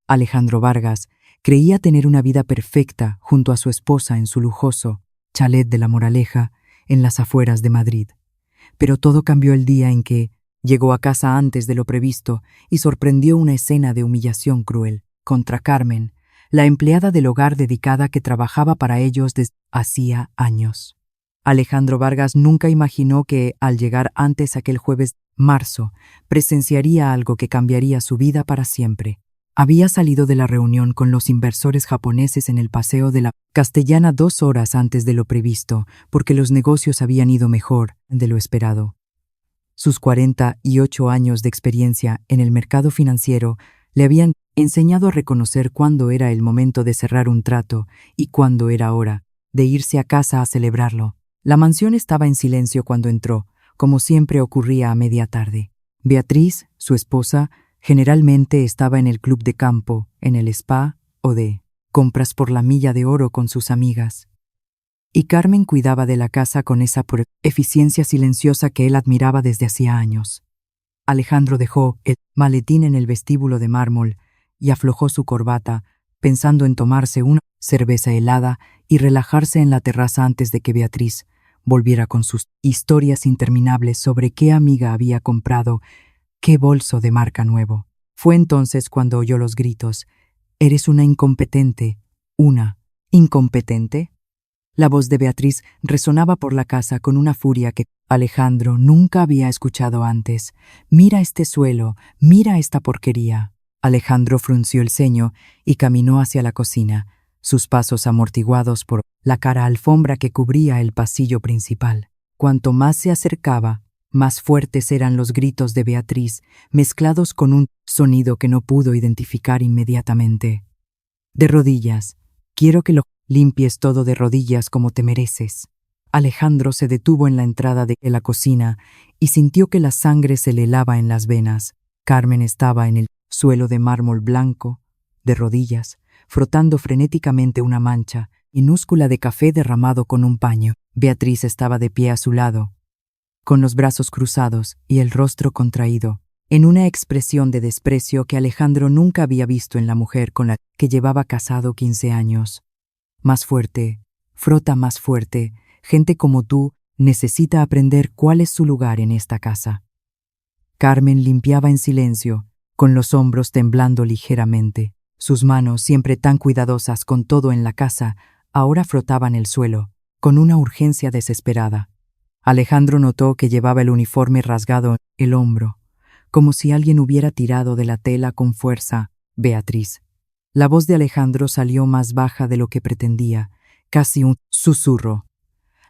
Alejandro Vargas creía tener una vida perfecta junto a su esposa en su lujoso chalet de La Moraleja, en las afueras de Madrid. Pero todo cambió el día en que llegó a casa antes de lo previsto y sorprendió una escena de humillación cruel contra Carmen, la empleada del hogar dedicada que trabajaba para ellos desde hacía años. Alejandro Vargas nunca imaginó que, al llegar antes aquel jueves marzo, presenciaría algo que cambiaría su vida para siempre. Había salido de la reunión con los inversores japoneses en el Paseo de la Castellana 2 horas antes de lo previsto, porque los negocios habían ido mejor de lo esperado. Sus 48 años de experiencia en el mercado financiero le habían enseñado a reconocer cuándo era el momento de cerrar un trato y cuándo era hora de irse a casa a celebrarlo. La mansión estaba en silencio cuando entró, como siempre ocurría a media tarde. Beatriz, su esposa, generalmente estaba en el club de campo, en el spa o de compras por la milla de oro con sus amigas. Y Carmen cuidaba de la casa con esa eficiencia silenciosa que él admiraba desde hacía años. Alejandro dejó el maletín en el vestíbulo de mármol y aflojó su corbata, pensando en tomarse una cerveza helada y relajarse en la terraza antes de que Beatriz volviera con sus historias interminables sobre qué amiga había comprado qué bolso de marca nuevo. Fue entonces cuando oyó los gritos: «¡Eres una incompetente! ¡Una incompetente!». La voz de Beatriz resonaba por la casa con una furia que Alejandro nunca había escuchado antes. «¡Mira este suelo! ¡Mira esta porquería!». Alejandro frunció el ceño y caminó hacia la cocina, sus pasos amortiguados por la cara alfombra que cubría el pasillo principal. Cuanto más se acercaba, más fuertes eran los gritos de Beatriz, mezclados con un sonido que no pudo identificar inmediatamente. «De rodillas. Quiero que lo limpies todo de rodillas como te mereces». Alejandro se detuvo en la entrada de la cocina y sintió que la sangre se le helaba en las venas. Carmen estaba en el suelo de mármol blanco, de rodillas, frotando frenéticamente una mancha minúscula de café derramado con un paño. Beatriz estaba de pie a su lado, con los brazos cruzados y el rostro contraído, en una expresión de desprecio que Alejandro nunca había visto en la mujer con la que llevaba casado 15 años. «Más fuerte, frota más fuerte. Gente como tú necesita aprender cuál es su lugar en esta casa». Carmen limpiaba en silencio, con los hombros temblando ligeramente. Sus manos, siempre tan cuidadosas con todo en la casa, ahora frotaban el suelo, con una urgencia desesperada. Alejandro notó que llevaba el uniforme rasgado en el hombro, como si alguien hubiera tirado de la tela con fuerza. «Beatriz». La voz de Alejandro salió más baja de lo que pretendía, casi un susurro.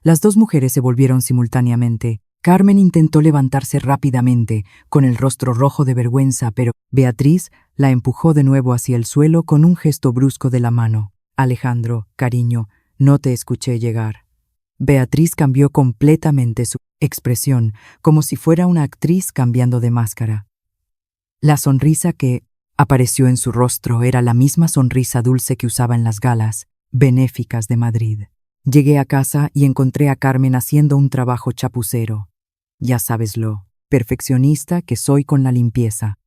Las dos mujeres se volvieron simultáneamente. Carmen intentó levantarse rápidamente, con el rostro rojo de vergüenza, pero Beatriz la empujó de nuevo hacia el suelo con un gesto brusco de la mano. «Alejandro, cariño, no te escuché llegar». Beatriz cambió completamente su expresión, como si fuera una actriz cambiando de máscara. La sonrisa que apareció en su rostro era la misma sonrisa dulce que usaba en las galas benéficas de Madrid. «Llegué a casa y encontré a Carmen haciendo un trabajo chapucero. Ya sabes lo perfeccionista que soy con la limpieza».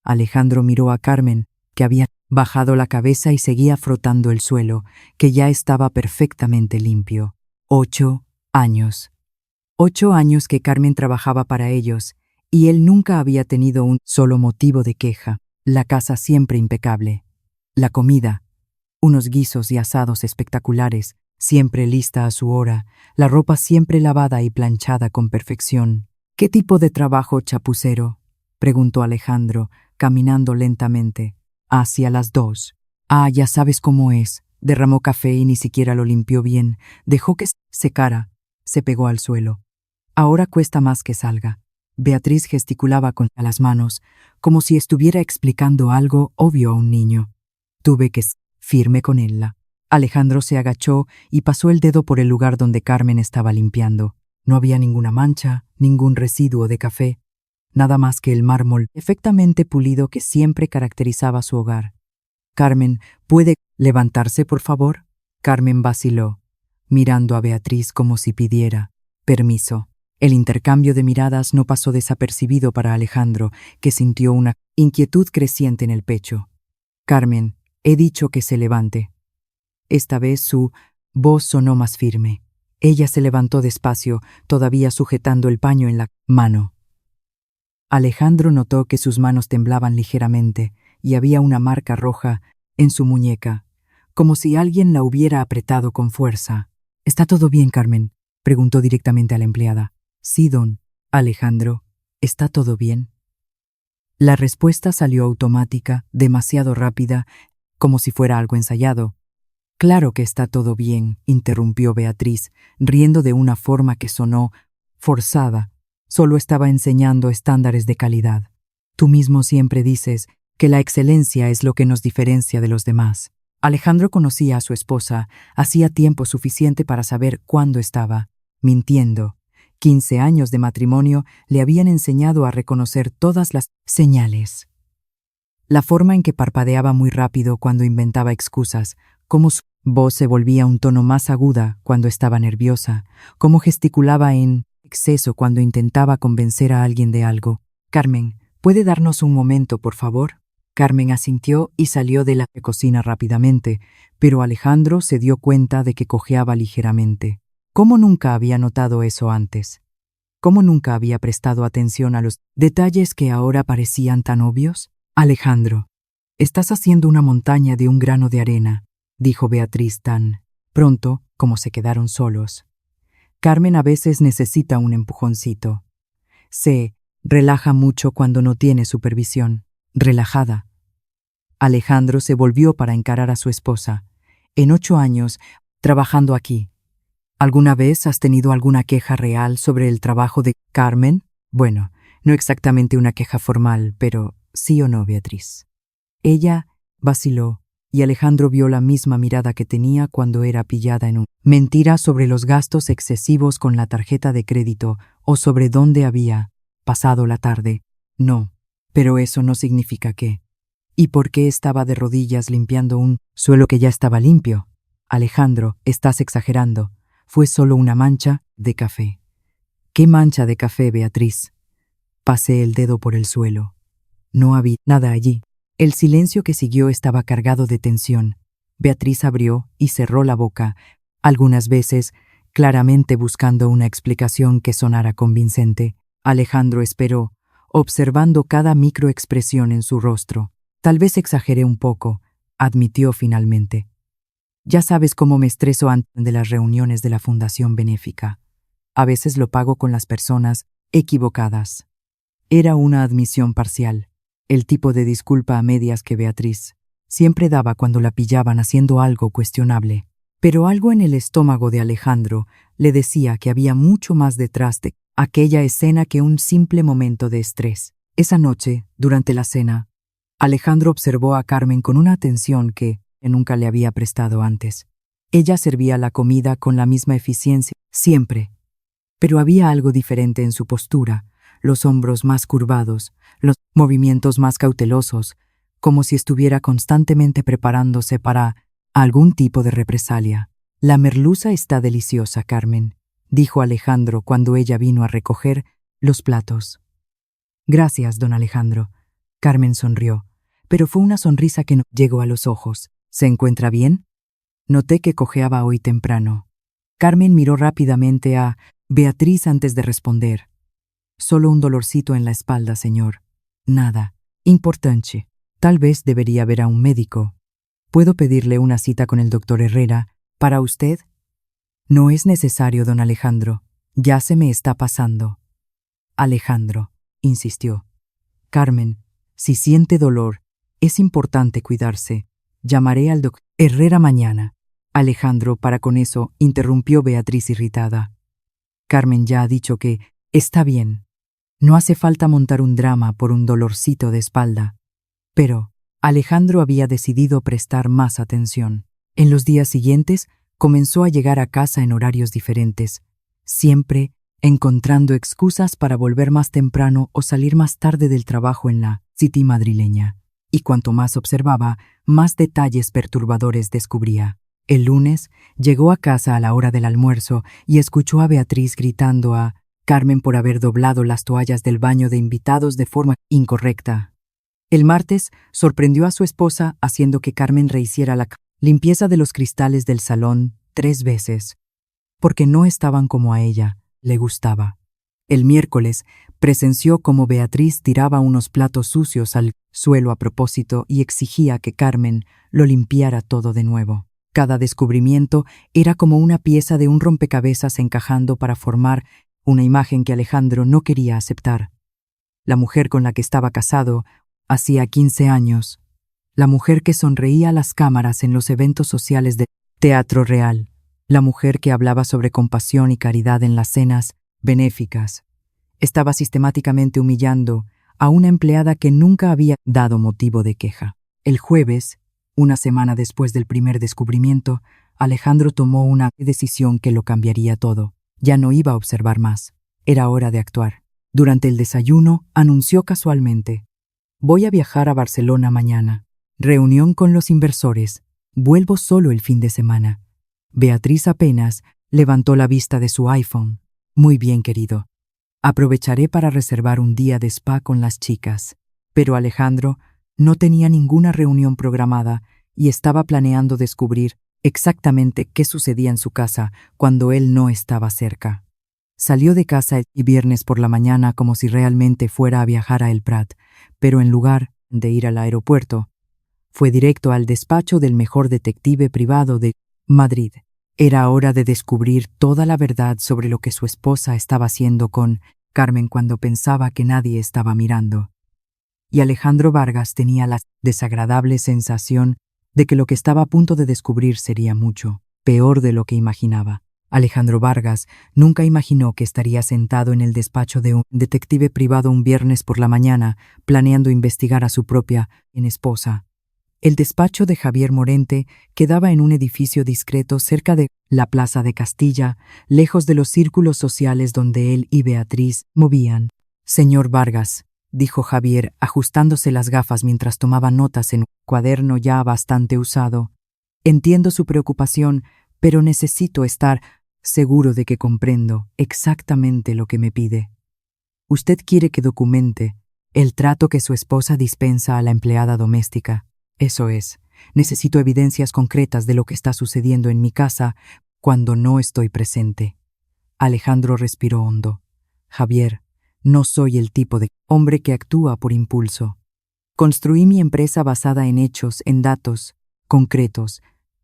Alejandro miró a Carmen, que había bajado la cabeza y seguía frotando el suelo, que ya estaba perfectamente limpio. 8 años. 8 años que Carmen trabajaba para ellos, y él nunca había tenido un solo motivo de queja. La casa siempre impecable. La comida, unos guisos y asados espectaculares, siempre lista a su hora, la ropa siempre lavada y planchada con perfección. «¿Qué tipo de trabajo chapucero?», preguntó Alejandro, caminando lentamente hacia las 2. «Ah, ya sabes cómo es». Derramó café y ni siquiera lo limpió bien. Dejó que secara. Se pegó al suelo. «Ahora cuesta más que salga». Beatriz gesticulaba con las manos, como si estuviera explicando algo obvio a un niño. «Tuve que ser firme con ella». Alejandro se agachó y pasó el dedo por el lugar donde Carmen estaba limpiando. No había ninguna mancha, ningún residuo de café, nada más que el mármol perfectamente pulido que siempre caracterizaba su hogar. «Carmen, ¿puede levantarse, por favor?». Carmen vaciló, mirando a Beatriz como si pidiera permiso. El intercambio de miradas no pasó desapercibido para Alejandro, que sintió una inquietud creciente en el pecho. Carmen, he dicho que se levante. Esta vez su voz sonó más firme. Ella se levantó despacio, todavía sujetando el paño en la mano. Alejandro notó que sus manos temblaban ligeramente y había una marca roja en su muñeca, como si alguien la hubiera apretado con fuerza. ¿Está todo bien, Carmen?, preguntó directamente a la empleada. Sí, don Alejandro, ¿está todo bien? La respuesta salió automática, demasiado rápida, como si fuera algo ensayado. Claro que está todo bien, interrumpió Beatriz, riendo de una forma que sonó forzada. Solo estaba enseñando estándares de calidad. Tú mismo siempre dices que la excelencia es lo que nos diferencia de los demás. Alejandro conocía a su esposa hacía tiempo suficiente para saber cuándo estaba mintiendo. 15 años de matrimonio le habían enseñado a reconocer todas las señales. La forma en que parpadeaba muy rápido cuando inventaba excusas, cómo su voz se volvía un tono más aguda cuando estaba nerviosa, cómo gesticulaba en exceso cuando intentaba convencer a alguien de algo. Carmen, ¿puede darnos un momento, por favor? Carmen asintió y salió de la cocina rápidamente, pero Alejandro se dio cuenta de que cojeaba ligeramente. ¿Cómo nunca había notado eso antes? ¿Cómo nunca había prestado atención a los detalles que ahora parecían tan obvios? Alejandro, estás haciendo una montaña de un grano de arena, dijo Beatriz tan pronto como se quedaron solos. Carmen a veces necesita un empujoncito. Se relaja mucho cuando no tiene supervisión. Relajada. Alejandro se volvió para encarar a su esposa. En 8 años, trabajando aquí. ¿Alguna vez has tenido alguna queja real sobre el trabajo de Carmen? Bueno, no exactamente una queja formal, pero sí o no, Beatriz. Ella vaciló, y Alejandro vio la misma mirada que tenía cuando era pillada en una mentira sobre los gastos excesivos con la tarjeta de crédito o sobre dónde había pasado la tarde. No, pero eso no significa que. ¿Y por qué estaba de rodillas limpiando un suelo que ya estaba limpio? Alejandro, estás exagerando. Fue solo una mancha de café. ¿Qué mancha de café, Beatriz? Pasé el dedo por el suelo. No había nada allí. El silencio que siguió estaba cargado de tensión. Beatriz abrió y cerró la boca, algunas veces claramente buscando una explicación que sonara convincente. Alejandro esperó, observando cada microexpresión en su rostro. Tal vez exageré un poco, admitió finalmente. Ya sabes cómo me estreso antes de las reuniones de la Fundación Benéfica. A veces lo pago con las personas equivocadas. Era una admisión parcial, el tipo de disculpa a medias que Beatriz siempre daba cuando la pillaban haciendo algo cuestionable. Pero algo en el estómago de Alejandro le decía que había mucho más detrás de aquella escena que un simple momento de estrés. Esa noche, durante la cena, Alejandro observó a Carmen con una atención que nunca le había prestado antes. Ella servía la comida con la misma eficiencia, siempre. Pero había algo diferente en su postura, los hombros más curvados, los movimientos más cautelosos, como si estuviera constantemente preparándose para algún tipo de represalia. La merluza está deliciosa, Carmen, dijo Alejandro cuando ella vino a recoger los platos. Gracias, don Alejandro. Carmen sonrió, pero fue una sonrisa que no llegó a los ojos. ¿Se encuentra bien? Noté que cojeaba hoy temprano. Carmen miró rápidamente a Beatriz antes de responder. Solo un dolorcito en la espalda, señor. Nada. Importante. Tal vez debería ver a un médico. ¿Puedo pedirle una cita con el doctor Herrera para usted? No es necesario, don Alejandro. Ya se me está pasando. Alejandro, insistió. Carmen, si siente dolor, es importante cuidarse. Llamaré al doctor Herrera mañana. Alejandro, para con eso, interrumpió Beatriz irritada. Carmen ya ha dicho que está bien. No hace falta montar un drama por un dolorcito de espalda. Pero Alejandro había decidido prestar más atención. En los días siguientes, comenzó a llegar a casa en horarios diferentes, siempre encontrando excusas para volver más temprano o salir más tarde del trabajo en la City madrileña. Y cuanto más observaba, más detalles perturbadores descubría. El lunes llegó a casa a la hora del almuerzo y escuchó a Beatriz gritando a Carmen por haber doblado las toallas del baño de invitados de forma incorrecta. El martes sorprendió a su esposa haciendo que Carmen rehiciera la limpieza de los cristales del salón 3 veces, porque no estaban como a ella le gustaba. El miércoles presenció cómo Beatriz tiraba unos platos sucios al suelo a propósito y exigía que Carmen lo limpiara todo de nuevo. Cada descubrimiento era como una pieza de un rompecabezas encajando para formar una imagen que Alejandro no quería aceptar. La mujer con la que estaba casado hacía 15 años. La mujer que sonreía a las cámaras en los eventos sociales de Teatro Real. La mujer que hablaba sobre compasión y caridad en las cenas benéficas. Estaba sistemáticamente humillando a una empleada que nunca había dado motivo de queja. El jueves, una semana después del primer descubrimiento, Alejandro tomó una decisión que lo cambiaría todo. Ya no iba a observar más. Era hora de actuar. Durante el desayuno, anunció casualmente: «Voy a viajar a Barcelona mañana. Reunión con los inversores. Vuelvo solo el fin de semana». Beatriz apenas levantó la vista de su iPhone. «Muy bien, querido. Aprovecharé para reservar un día de spa con las chicas». Pero Alejandro no tenía ninguna reunión programada y estaba planeando descubrir exactamente qué sucedía en su casa cuando él no estaba cerca. Salió de casa el viernes por la mañana como si realmente fuera a viajar a El Prat, pero en lugar de ir al aeropuerto, fue directo al despacho del mejor detective privado de Madrid. Era hora de descubrir toda la verdad sobre lo que su esposa estaba haciendo con Carmen cuando pensaba que nadie estaba mirando. Y Alejandro Vargas tenía la desagradable sensación de que lo que estaba a punto de descubrir sería mucho peor de lo que imaginaba. Alejandro Vargas nunca imaginó que estaría sentado en el despacho de un detective privado un viernes por la mañana, planeando investigar a su propia esposa. El despacho de Javier Morente quedaba en un edificio discreto cerca de la Plaza de Castilla, lejos de los círculos sociales donde él y Beatriz movían. «Señor Vargas», dijo Javier, ajustándose las gafas mientras tomaba notas en un cuaderno ya bastante usado. «Entiendo su preocupación, pero necesito estar seguro de que comprendo exactamente lo que me pide. Usted quiere que documente el trato que su esposa dispensa a la empleada doméstica. Eso es, necesito evidencias concretas de lo que está sucediendo en mi casa cuando no estoy presente». Alejandro respiró hondo. «Javier, no soy el tipo de hombre que actúa por impulso. Construí mi empresa basada en hechos, en datos concretos,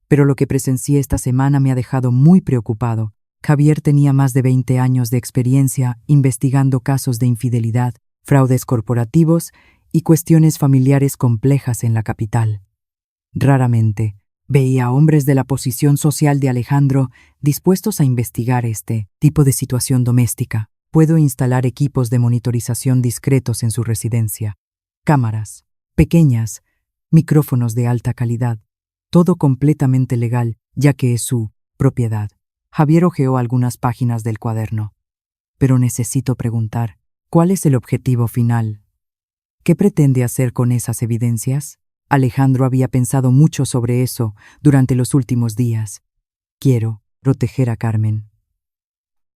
pero lo que presencié esta semana me ha dejado muy preocupado». Javier tenía más de 20 años de experiencia investigando casos de infidelidad, fraudes corporativos y cuestiones familiares complejas en la capital. Raramente veía a hombres de la posición social de Alejandro dispuestos a investigar este tipo de situación doméstica. Puedo instalar equipos de monitorización discretos en su residencia. Cámaras, pequeñas, micrófonos de alta calidad. Todo completamente legal, ya que es su propiedad. Javier hojeó algunas páginas del cuaderno. «Pero necesito preguntar, ¿cuál es el objetivo final? ¿Qué pretende hacer con esas evidencias?». Alejandro había pensado mucho sobre eso durante los últimos días. «Quiero proteger a Carmen.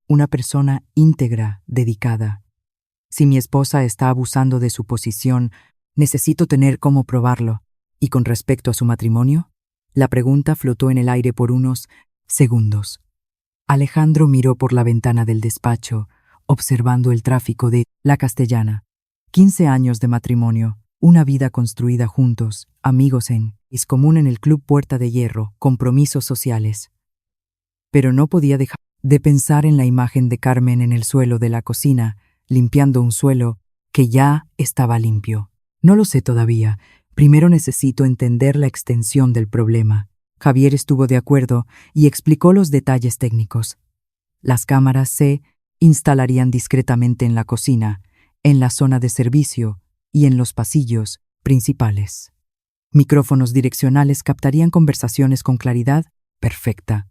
Una persona íntegra, dedicada. Si mi esposa está abusando de su posición, necesito tener cómo probarlo. ¿Y con respecto a su matrimonio?». La pregunta flotó en el aire por unos segundos. Alejandro miró por la ventana del despacho, observando el tráfico de La Castellana. 15 años de matrimonio, una vida construida juntos, amigos es común en el Club Puerta de Hierro, compromisos sociales. Pero no podía dejar de pensar en la imagen de Carmen en el suelo de la cocina, limpiando un suelo que ya estaba limpio. «No lo sé todavía. Primero necesito entender la extensión del problema». Javier estuvo de acuerdo y explicó los detalles técnicos. Las cámaras se instalarían discretamente en la cocina, en la zona de servicio y en los pasillos principales. Micrófonos direccionales captarían conversaciones con claridad perfecta.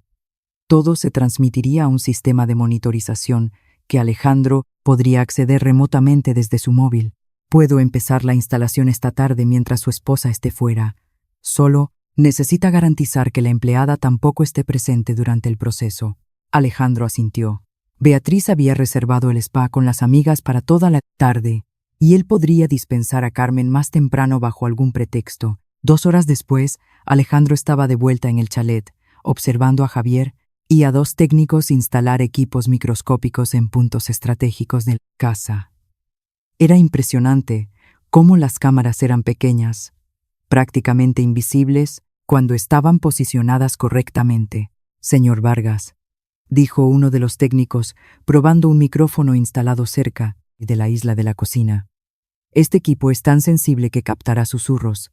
Todo se transmitiría a un sistema de monitorización que Alejandro podría acceder remotamente desde su móvil. «Puedo empezar la instalación esta tarde mientras su esposa esté fuera. Solo necesita garantizar que la empleada tampoco esté presente durante el proceso». Alejandro asintió. Beatriz había reservado el spa con las amigas para toda la tarde. y él podría dispensar a Carmen más temprano bajo algún pretexto. 2 horas después, Alejandro estaba de vuelta en el chalet, observando a Javier y a 2 técnicos instalar equipos microscópicos en puntos estratégicos de la casa. Era impresionante cómo las cámaras eran pequeñas, prácticamente invisibles, cuando estaban posicionadas correctamente. Señor Vargas, dijo uno de los técnicos, probando un micrófono instalado cerca de la isla de la cocina. Este equipo es tan sensible que captará susurros.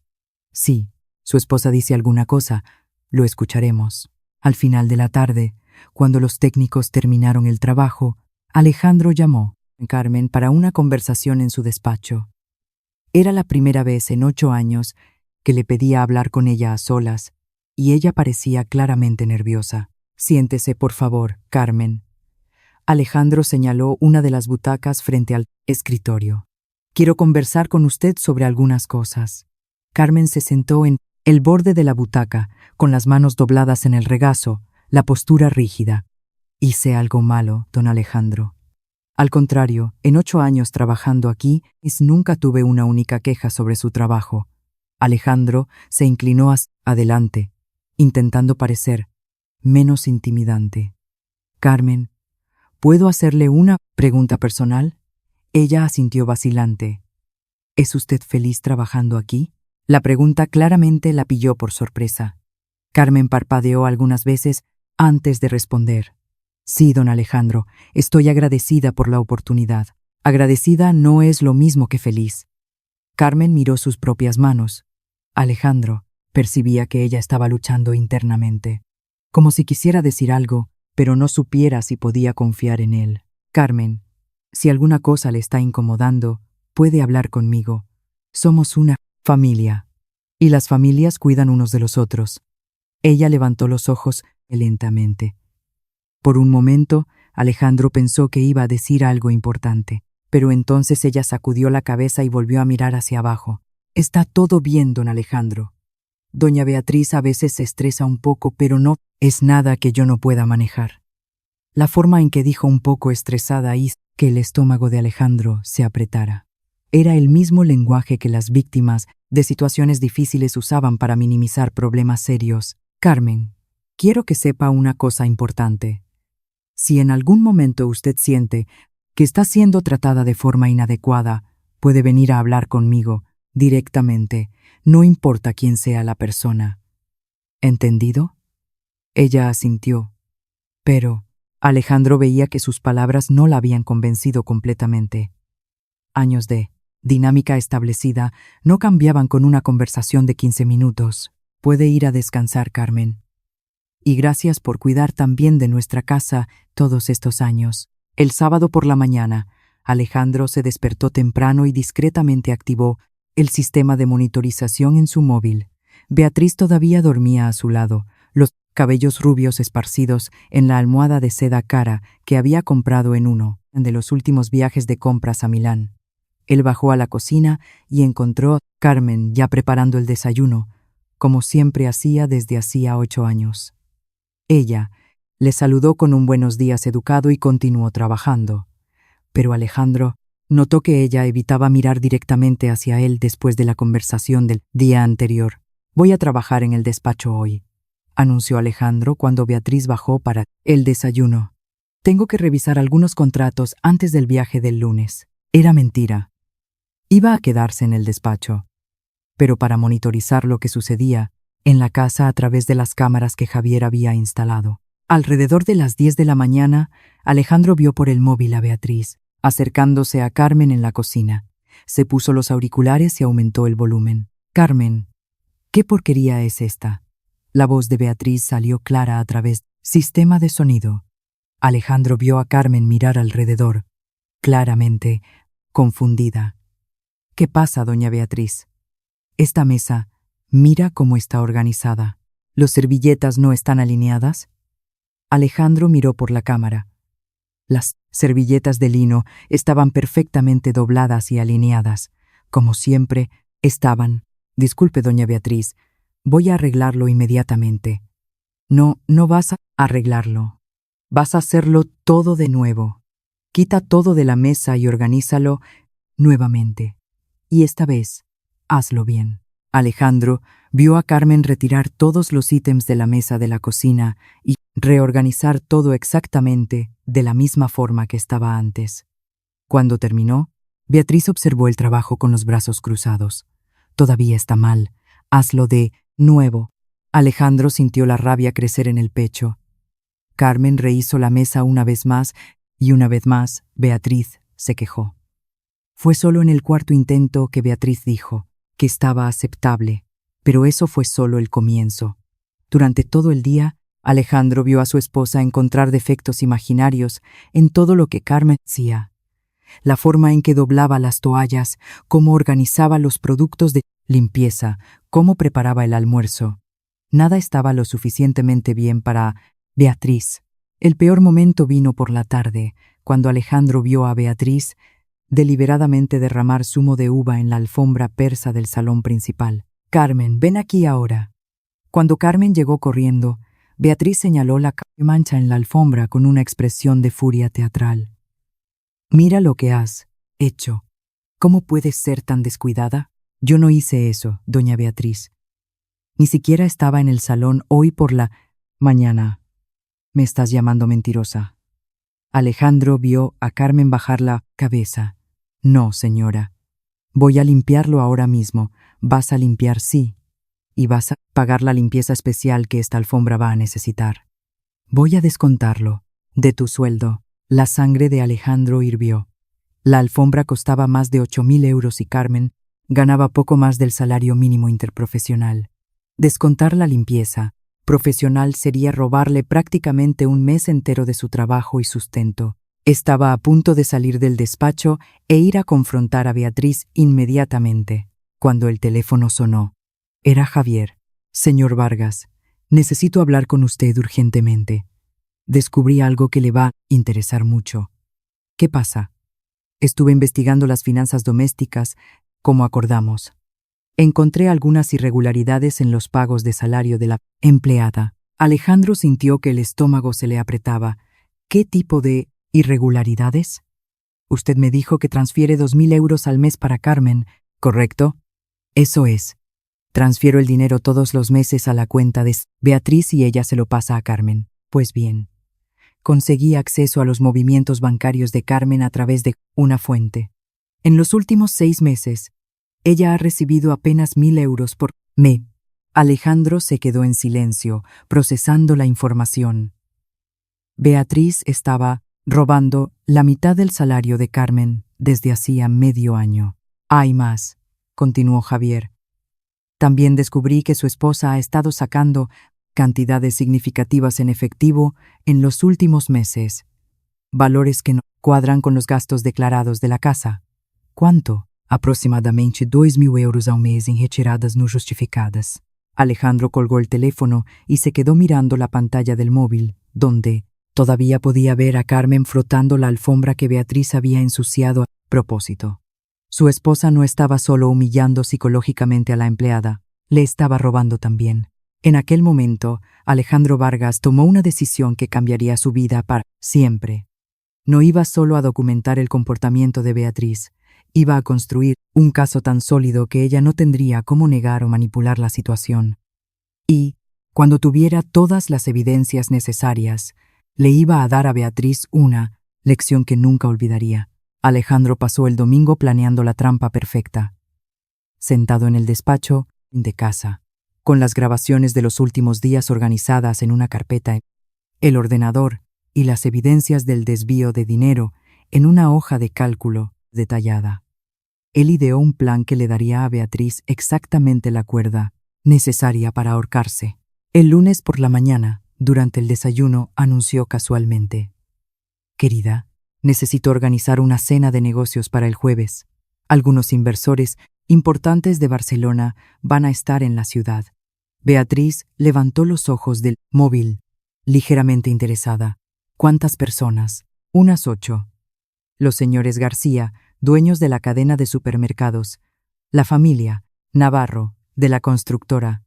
Sí, su esposa dice alguna cosa, lo escucharemos. Al final de la tarde, cuando los técnicos terminaron el trabajo, Alejandro llamó a Carmen para una conversación en su despacho. Era la primera vez en 8 años que le pedía hablar con ella a solas, y ella parecía claramente nerviosa. Siéntese, por favor, Carmen. Alejandro señaló una de las butacas frente al escritorio. Quiero conversar con usted sobre algunas cosas. Carmen se sentó en el borde de la butaca, con las manos dobladas en el regazo, la postura rígida. Hice algo malo, don Alejandro. Al contrario, en 8 años trabajando aquí, nunca tuve una única queja sobre su trabajo. Alejandro se inclinó hacia adelante, intentando parecer menos intimidante. Carmen, ¿puedo hacerle una pregunta personal? Ella asintió vacilante. ¿Es usted feliz trabajando aquí? La pregunta claramente la pilló por sorpresa. Carmen parpadeó algunas veces antes de responder. Sí, don Alejandro, estoy agradecida por la oportunidad. Agradecida no es lo mismo que feliz. Carmen miró sus propias manos. Alejandro percibía que ella estaba luchando internamente, como si quisiera decir algo, pero no supiera si podía confiar en él. Carmen, si alguna cosa le está incomodando, puede hablar conmigo. Somos una familia, y las familias cuidan unos de los otros. Ella levantó los ojos lentamente. Por un momento, Alejandro pensó que iba a decir algo importante, pero entonces ella sacudió la cabeza y volvió a mirar hacia abajo. Está todo bien, don Alejandro. Doña Beatriz a veces se estresa un poco, pero no es nada que yo no pueda manejar. La forma en que dijo un poco estresada hizo que el estómago de Alejandro se apretara. Era el mismo lenguaje que las víctimas de situaciones difíciles usaban para minimizar problemas serios. Carmen, quiero que sepa una cosa importante. Si en algún momento usted siente que está siendo tratada de forma inadecuada, puede venir a hablar conmigo directamente, no importa quién sea la persona. ¿Entendido? Ella asintió, pero Alejandro veía que sus palabras no la habían convencido completamente. Años de dinámica establecida no cambiaban con una conversación de 15 minutos. Puede ir a descansar, Carmen. Y gracias por cuidar también de nuestra casa todos estos años. El sábado por la mañana, Alejandro se despertó temprano y discretamente activó el sistema de monitorización en su móvil. Beatriz todavía dormía a su lado, los cabellos rubios esparcidos en la almohada de seda cara que había comprado en uno de los últimos viajes de compras a Milán. Él bajó a la cocina y encontró a Carmen ya preparando el desayuno, como siempre hacía desde hacía 8 años. Ella le saludó con un buenos días educado y continuó trabajando. Pero Alejandro notó que ella evitaba mirar directamente hacia él después de la conversación del día anterior. Voy a trabajar en el despacho hoy, anunció Alejandro cuando Beatriz bajó para el desayuno. Tengo que revisar algunos contratos antes del viaje del lunes. Era mentira. Iba a quedarse en el despacho, pero para monitorizar lo que sucedía en la casa a través de las cámaras que Javier había instalado. Alrededor de las 10 de la mañana, Alejandro vio por el móvil a Beatriz, acercándose a Carmen en la cocina. Se puso los auriculares y aumentó el volumen. Carmen, ¿qué porquería es esta? La voz de Beatriz salió clara a través del sistema de sonido. Alejandro vio a Carmen mirar alrededor, claramente confundida. ¿Qué pasa, doña Beatriz? Esta mesa, mira cómo está organizada. ¿Los servilletas no están alineadas? Alejandro miró por la cámara. Las servilletas de lino estaban perfectamente dobladas y alineadas. Como siempre, estaban. Disculpe, doña Beatriz, voy a arreglarlo inmediatamente. No vas a arreglarlo. Vas a hacerlo todo de nuevo. Quita todo de la mesa y organízalo. nuevamente. Y esta vez, hazlo bien. Alejandro vio a Carmen retirar todos los ítems de la mesa de la cocina y reorganizar todo exactamente de la misma forma que estaba antes. Cuando terminó, Beatriz observó el trabajo con los brazos cruzados. Todavía está mal. Hazlo de nuevo. Alejandro sintió la rabia crecer en el pecho. Carmen rehizo la mesa una vez más y una vez más Beatriz se quejó. Fue solo en el cuarto intento que Beatriz dijo que estaba aceptable, pero eso fue solo el comienzo. Durante todo el día, Alejandro vio a su esposa encontrar defectos imaginarios en todo lo que Carmen hacía. La forma en que doblaba las toallas, cómo organizaba los productos de limpieza, cómo preparaba el almuerzo. Nada estaba lo suficientemente bien para Beatriz. El peor momento vino por la tarde, cuando Alejandro vio a Beatriz deliberadamente derramar zumo de uva en la alfombra persa del salón principal. «Carmen, ven aquí ahora». Cuando Carmen llegó corriendo, Beatriz señaló la mancha en la alfombra con una expresión de furia teatral. «Mira lo que has hecho. ¿Cómo puedes ser tan descuidada?» «Yo no hice eso, doña Beatriz. Ni siquiera estaba en el salón hoy por la mañana. Me estás llamando mentirosa». Alejandro vio a Carmen bajar la cabeza. «No, señora. Voy a limpiarlo ahora mismo. Vas a limpiar, sí. Y vas a pagar la limpieza especial que esta alfombra va a necesitar. Voy a descontarlo de tu sueldo». La sangre de Alejandro hirvió. La alfombra costaba más de 8.000 euros y Carmen ganaba poco más del salario mínimo interprofesional. Descontar la limpieza profesional sería robarle prácticamente un mes entero de su trabajo y sustento. Estaba a punto de salir del despacho e ir a confrontar a Beatriz inmediatamente, cuando el teléfono sonó. Era Javier. «Señor Vargas, necesito hablar con usted urgentemente. Descubrí algo que le va a interesar mucho». «¿Qué pasa?» «Estuve investigando las finanzas domésticas, como acordamos. Encontré algunas irregularidades en los pagos de salario de la empleada». Alejandro sintió que el estómago se le apretaba. «¿Qué tipo de irregularidades?» «Usted me dijo que transfiere 2.000 euros al mes para Carmen, ¿correcto?» «Eso es. Transfiero el dinero todos los meses a la cuenta de Beatriz y ella se lo pasa a Carmen. Pues bien, conseguí acceso a los movimientos bancarios de Carmen a través de una fuente. En los últimos 6 meses, ella ha recibido apenas 1.000 euros por mes». Alejandro se quedó en silencio, procesando la información. Beatriz estaba robando la mitad del salario de Carmen desde hacía medio año. «Hay más», continuó Javier. «También descubrí que su esposa ha estado sacando cantidades significativas en efectivo en los últimos meses. Valores que no cuadran con los gastos declarados de la casa». «¿Cuánto?» «Aproximadamente 2.000 euros al mes en retiradas no justificadas». Alejandro colgó el teléfono y se quedó mirando la pantalla del móvil, donde todavía podía ver a Carmen frotando la alfombra que Beatriz había ensuciado a propósito. Su esposa no estaba solo humillando psicológicamente a la empleada, le estaba robando también. En aquel momento, Alejandro Vargas tomó una decisión que cambiaría su vida para siempre. No iba solo a documentar el comportamiento de Beatriz, iba a construir un caso tan sólido que ella no tendría cómo negar o manipular la situación. Y, cuando tuviera todas las evidencias necesarias, le iba a dar a Beatriz una lección que nunca olvidaría. Alejandro pasó el domingo planeando la trampa perfecta. Sentado en el despacho de casa, con las grabaciones de los últimos días organizadas en una carpeta, el ordenador y las evidencias del desvío de dinero en una hoja de cálculo detallada. Él ideó un plan que le daría a Beatriz exactamente la cuerda necesaria para ahorcarse. El lunes por la mañana, durante el desayuno, anunció casualmente: «Querida, necesito organizar una cena de negocios para el jueves. Algunos inversores importantes de Barcelona van a estar en la ciudad». Beatriz levantó los ojos del móvil, ligeramente interesada. «¿Cuántas personas?» «Unas 8. Los señores García, dueños de la cadena de supermercados, la familia Navarro, de la constructora,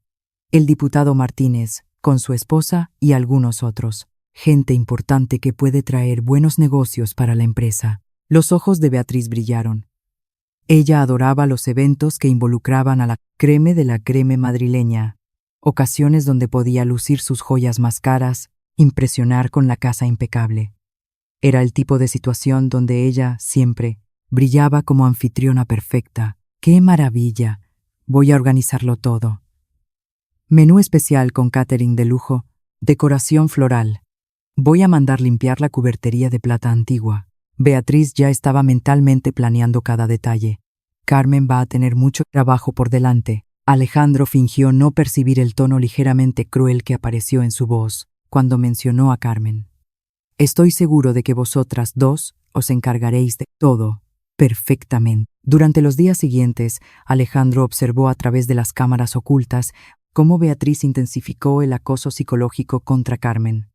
el diputado Martínez, con su esposa y algunos otros. Gente importante que puede traer buenos negocios para la empresa». Los ojos de Beatriz brillaron. Ella adoraba los eventos que involucraban a la creme de la creme madrileña, ocasiones donde podía lucir sus joyas más caras, impresionar con la casa impecable. Era el tipo de situación donde ella, siempre, brillaba como anfitriona perfecta. ¡Qué maravilla! Voy a organizarlo todo. Menú especial con catering de lujo, decoración floral. Voy a mandar limpiar la cubertería de plata antigua. Beatriz ya estaba mentalmente planeando cada detalle. Carmen va a tener mucho trabajo por delante. Alejandro fingió no percibir el tono ligeramente cruel que apareció en su voz cuando mencionó a Carmen. Estoy seguro de que vosotras dos os encargaréis de todo perfectamente. Durante los días siguientes, Alejandro observó a través de las cámaras ocultas cómo Beatriz intensificó el acoso psicológico contra Carmen.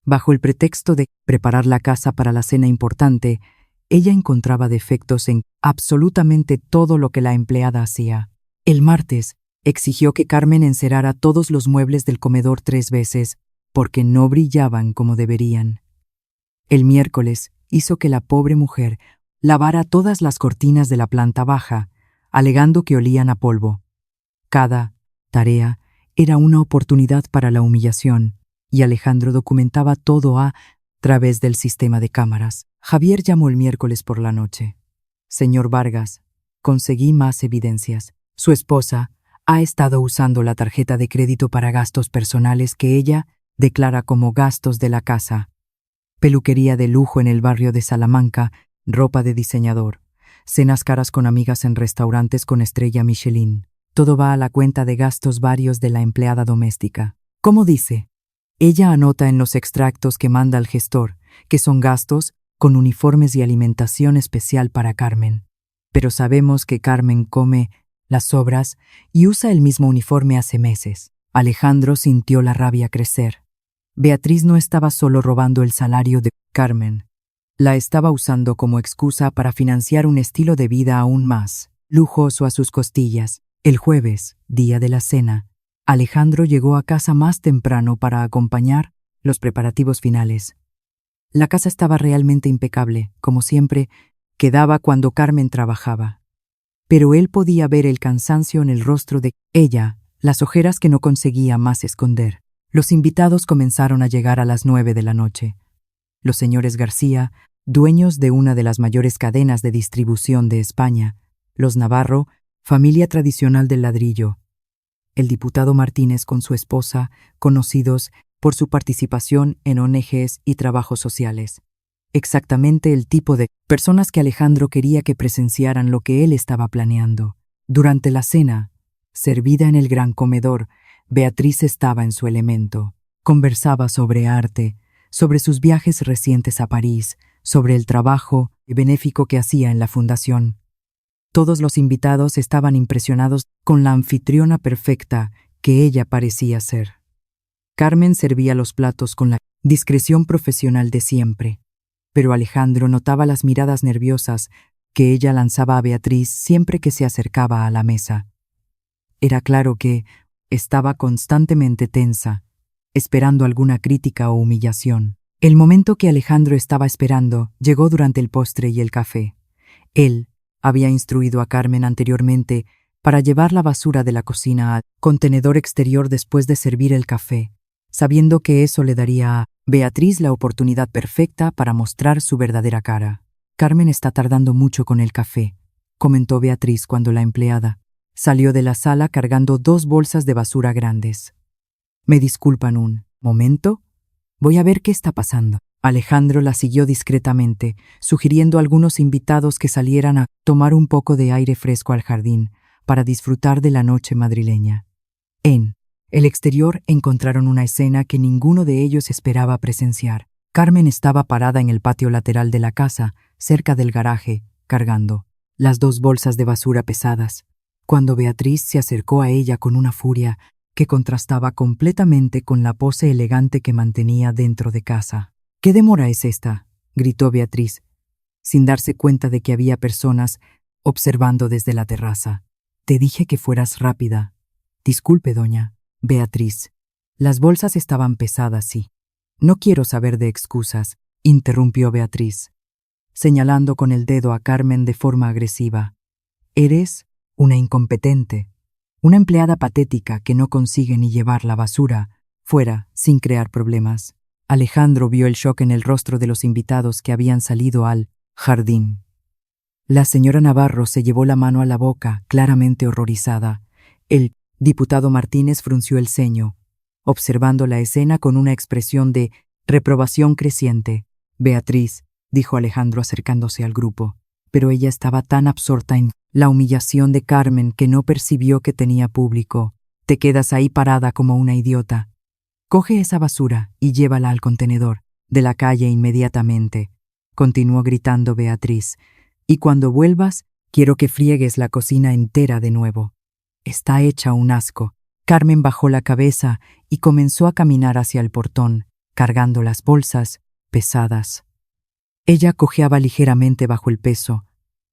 Bajo el pretexto de preparar la casa para la cena importante, ella encontraba defectos en absolutamente todo lo que la empleada hacía. El martes, exigió que Carmen encerara todos los muebles del comedor 3 veces, porque no brillaban como deberían. El miércoles, hizo que la pobre mujer lavara todas las cortinas de la planta baja, alegando que olían a polvo. Cada tarea era una oportunidad para la humillación, y Alejandro documentaba todo a través del sistema de cámaras. Javier llamó el miércoles por la noche. Señor Vargas, conseguí más evidencias. Su esposa ha estado usando la tarjeta de crédito para gastos personales que ella declara como gastos de la casa. Peluquería de lujo en el barrio de Salamanca, ropa de diseñador, cenas caras con amigas en restaurantes con estrella Michelin. Todo va a la cuenta de gastos varios de la empleada doméstica. ¿Cómo dice? Ella anota en los extractos que manda al gestor, que son gastos con uniformes y alimentación especial para Carmen. Pero sabemos que Carmen come las sobras y usa el mismo uniforme hace meses. Alejandro sintió la rabia crecer. Beatriz no estaba solo robando el salario de Carmen. La estaba usando como excusa para financiar un estilo de vida aún más lujoso a sus costillas. El jueves, día de la cena, Alejandro llegó a casa más temprano para acompañar los preparativos finales. La casa estaba realmente impecable, como siempre, quedaba cuando Carmen trabajaba. Pero él podía ver el cansancio en el rostro de ella, las ojeras que no conseguía más esconder. Los invitados comenzaron a llegar a las 9 de la noche. Los señores García, dueños de una de las mayores cadenas de distribución de España, los Navarro, familia tradicional del ladrillo, el diputado Martínez con su esposa, conocidos por su participación en ONGs y trabajos sociales. Exactamente el tipo de personas que Alejandro quería que presenciaran lo que él estaba planeando. Durante la cena, servida en el gran comedor, Beatriz estaba en su elemento. Conversaba sobre arte, sobre sus viajes recientes a París, sobre el trabajo benéfico que hacía en la fundación. Todos los invitados estaban impresionados con la anfitriona perfecta que ella parecía ser. Carmen servía los platos con la discreción profesional de siempre, pero Alejandro notaba las miradas nerviosas que ella lanzaba a Beatriz siempre que se acercaba a la mesa. Era claro que estaba constantemente tensa, esperando alguna crítica o humillación. El momento que Alejandro estaba esperando llegó durante el postre y el café. Él había instruido a Carmen anteriormente para llevar la basura de la cocina al contenedor exterior después de servir el café, sabiendo que eso le daría a Beatriz la oportunidad perfecta para mostrar su verdadera cara. Carmen está tardando mucho con el café, comentó Beatriz cuando la empleada salió de la sala cargando 2 bolsas de basura grandes. ¿Me disculpan un momento? Voy a ver qué está pasando. Alejandro la siguió discretamente, sugiriendo a algunos invitados que salieran a tomar un poco de aire fresco al jardín para disfrutar de la noche madrileña. En el exterior encontraron una escena que ninguno de ellos esperaba presenciar. Carmen estaba parada en el patio lateral de la casa, cerca del garaje, cargando las 2 bolsas de basura pesadas, cuando Beatriz se acercó a ella con una furia que contrastaba completamente con la pose elegante que mantenía dentro de casa. «¿Qué demora es esta?», gritó Beatriz, sin darse cuenta de que había personas observando desde la terraza. «Te dije que fueras rápida». «Disculpe, doña Beatriz. Las bolsas estaban pesadas, sí». «No quiero saber de excusas», interrumpió Beatriz, señalando con el dedo a Carmen de forma agresiva. Eres una incompetente, una empleada patética que no consigue ni llevar la basura fuera sin crear problemas. Alejandro vio el shock en el rostro de los invitados que habían salido al jardín. La señora Navarro se llevó la mano a la boca, claramente horrorizada. El diputado Martínez frunció el ceño, observando la escena con una expresión de reprobación creciente. Beatriz, dijo Alejandro acercándose al grupo, pero ella estaba tan absorta en la humillación de Carmen que no percibió que tenía público. Te quedas ahí parada como una idiota. Coge esa basura y llévala al contenedor de la calle inmediatamente, continuó gritando Beatriz, y cuando vuelvas, quiero que friegues la cocina entera de nuevo. Está hecha un asco. Carmen bajó la cabeza y comenzó a caminar hacia el portón, cargando las bolsas pesadas. Ella cojeaba ligeramente bajo el peso,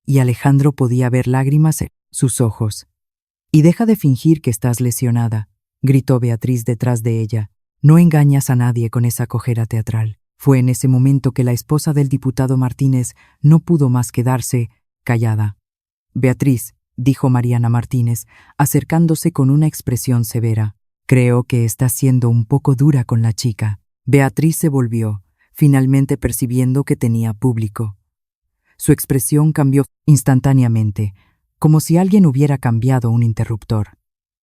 y Alejandro podía ver lágrimas en sus ojos. «Y deja de fingir que estás lesionada», gritó Beatriz detrás de ella. «No engañas a nadie con esa cojera teatral». Fue en ese momento que la esposa del diputado Martínez no pudo más quedarse callada. «Beatriz», dijo Mariana Martínez, acercándose con una expresión severa, «creo que estás siendo un poco dura con la chica». Beatriz se volvió, finalmente percibiendo que tenía público. Su expresión cambió instantáneamente, como si alguien hubiera cambiado un interruptor.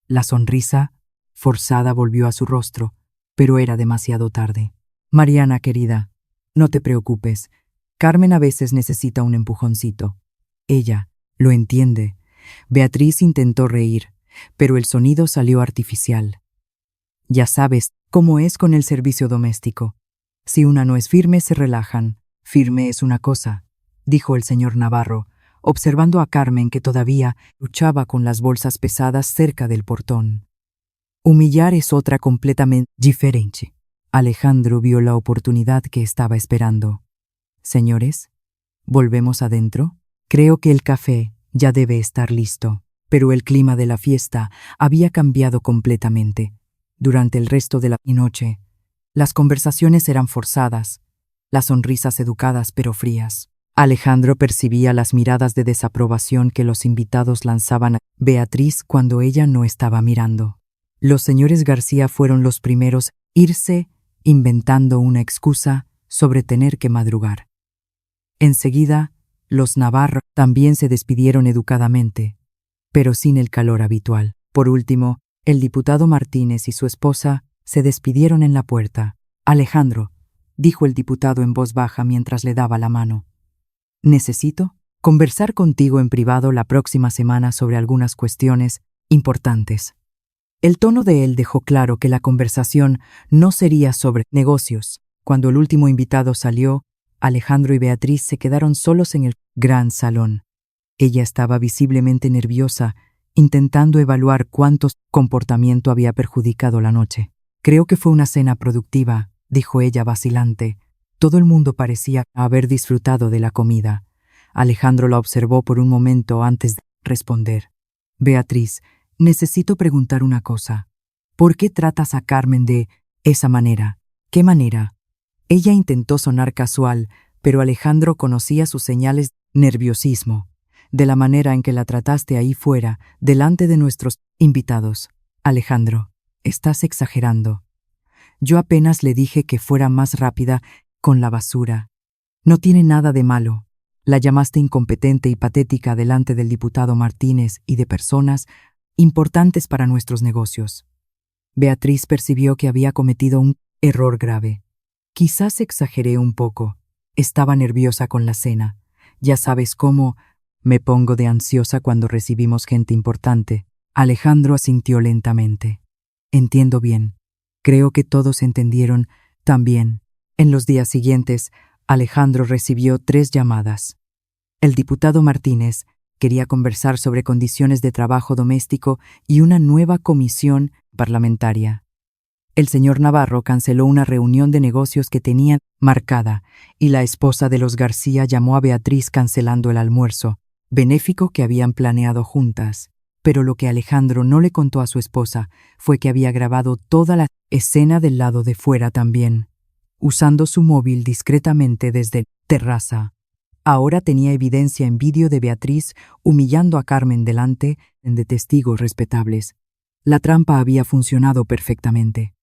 La sonrisa forzada volvió a su rostro, pero era demasiado tarde. «Mariana, querida, no te preocupes. Carmen a veces necesita un empujoncito. Ella lo entiende». Beatriz intentó reír, pero el sonido salió artificial. «Ya sabes cómo es con el servicio doméstico. Si una no es firme, se relajan. Firme es una cosa», dijo el señor Navarro, observando a Carmen que todavía luchaba con las bolsas pesadas cerca del portón. «Humillar es otra completamente diferente». Alejandro vio la oportunidad que estaba esperando. «Señores, ¿volvemos adentro? Creo que el café ya debe estar listo». Pero el clima de la fiesta había cambiado completamente. Durante el resto de la noche, las conversaciones eran forzadas, las sonrisas educadas pero frías. Alejandro percibía las miradas de desaprobación que los invitados lanzaban a Beatriz cuando ella no estaba mirando. Los señores García fueron los primeros a irse, inventando una excusa sobre tener que madrugar. Enseguida, los Navarro también se despidieron educadamente, pero sin el calor habitual. Por último, el diputado Martínez y su esposa se despidieron en la puerta. «Alejandro», dijo el diputado en voz baja mientras le daba la mano, «necesito conversar contigo en privado la próxima semana sobre algunas cuestiones importantes». El tono de él dejó claro que la conversación no sería sobre negocios. Cuando el último invitado salió, Alejandro y Beatriz se quedaron solos en el gran salón. Ella estaba visiblemente nerviosa, intentando evaluar cuánto comportamiento había perjudicado la noche. «Creo que fue una cena productiva», dijo ella vacilante. Todo el mundo parecía haber disfrutado de la comida. Alejandro la observó por un momento antes de responder. «Beatriz, necesito preguntar una cosa. ¿Por qué tratas a Carmen de esa manera? ¿Qué manera?» Ella intentó sonar casual, pero Alejandro conocía sus señales de nerviosismo. «De la manera en que la trataste ahí fuera, delante de nuestros invitados». «Alejandro, estás exagerando. Yo apenas le dije que fuera más rápida con la basura. No tiene nada de malo. La llamaste incompetente y patética delante del diputado Martínez y de personas importantes para nuestros negocios». Beatriz percibió que había cometido un error grave. «Quizás exageré un poco. Estaba nerviosa con la cena. Ya sabes cómo me pongo de ansiosa cuando recibimos gente importante». Alejandro asintió lentamente. «Entiendo bien. Creo que todos entendieron también». En los días siguientes, Alejandro recibió 3 llamadas. El diputado Martínez quería conversar sobre condiciones de trabajo doméstico y una nueva comisión parlamentaria. El señor Navarro canceló una reunión de negocios que tenían marcada, y la esposa de los García llamó a Beatriz cancelando el almuerzo benéfico que habían planeado juntas. Pero lo que Alejandro no le contó a su esposa fue que había grabado toda la escena del lado de fuera también, usando su móvil discretamente desde terraza. Ahora tenía evidencia en vídeo de Beatriz humillando a Carmen delante de testigos respetables. La trampa había funcionado perfectamente.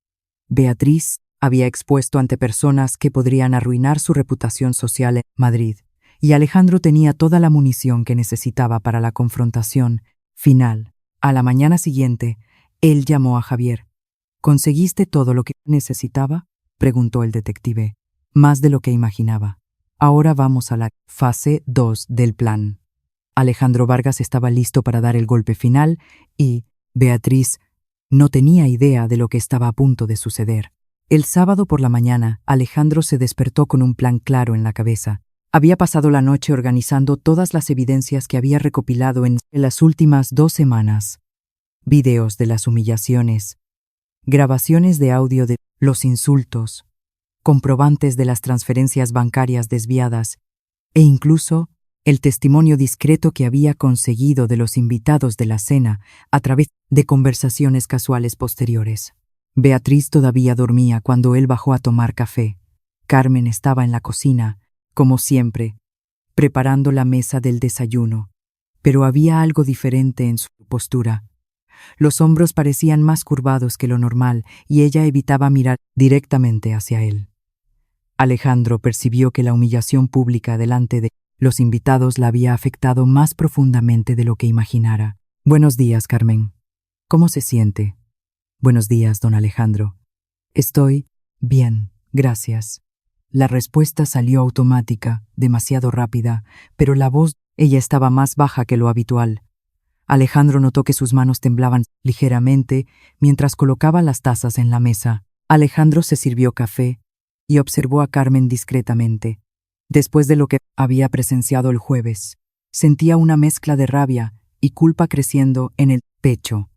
Beatriz había expuesto ante personas que podrían arruinar su reputación social en Madrid, y Alejandro tenía toda la munición que necesitaba para la confrontación final. A la mañana siguiente, él llamó a Javier. ¿Conseguiste todo lo que necesitaba?, preguntó el detective. Más de lo que imaginaba. Ahora vamos a la fase 2 del plan. Alejandro Vargas estaba listo para dar el golpe final y Beatriz no tenía idea de lo que estaba a punto de suceder. El sábado por la mañana, Alejandro se despertó con un plan claro en la cabeza. Había pasado la noche organizando todas las evidencias que había recopilado en las últimas 2 semanas. Videos de las humillaciones, grabaciones de audio de los insultos, comprobantes de las transferencias bancarias desviadas e incluso el testimonio discreto que había conseguido de los invitados de la cena a través de conversaciones casuales posteriores. Beatriz todavía dormía cuando él bajó a tomar café. Carmen estaba en la cocina, como siempre, preparando la mesa del desayuno, pero había algo diferente en su postura. Los hombros parecían más curvados que lo normal y ella evitaba mirar directamente hacia él. Alejandro percibió que la humillación pública delante de los invitados la había afectado más profundamente de lo que imaginara. «Buenos días, Carmen. ¿Cómo se siente?» «Buenos días, don Alejandro. Estoy bien, gracias». La respuesta salió automática, demasiado rápida, pero la voz, ella estaba más baja que lo habitual. Alejandro notó que sus manos temblaban ligeramente mientras colocaba las tazas en la mesa. Alejandro se sirvió café y observó a Carmen discretamente. Después de lo que había presenciado el jueves, sentía una mezcla de rabia y culpa creciendo en el pecho.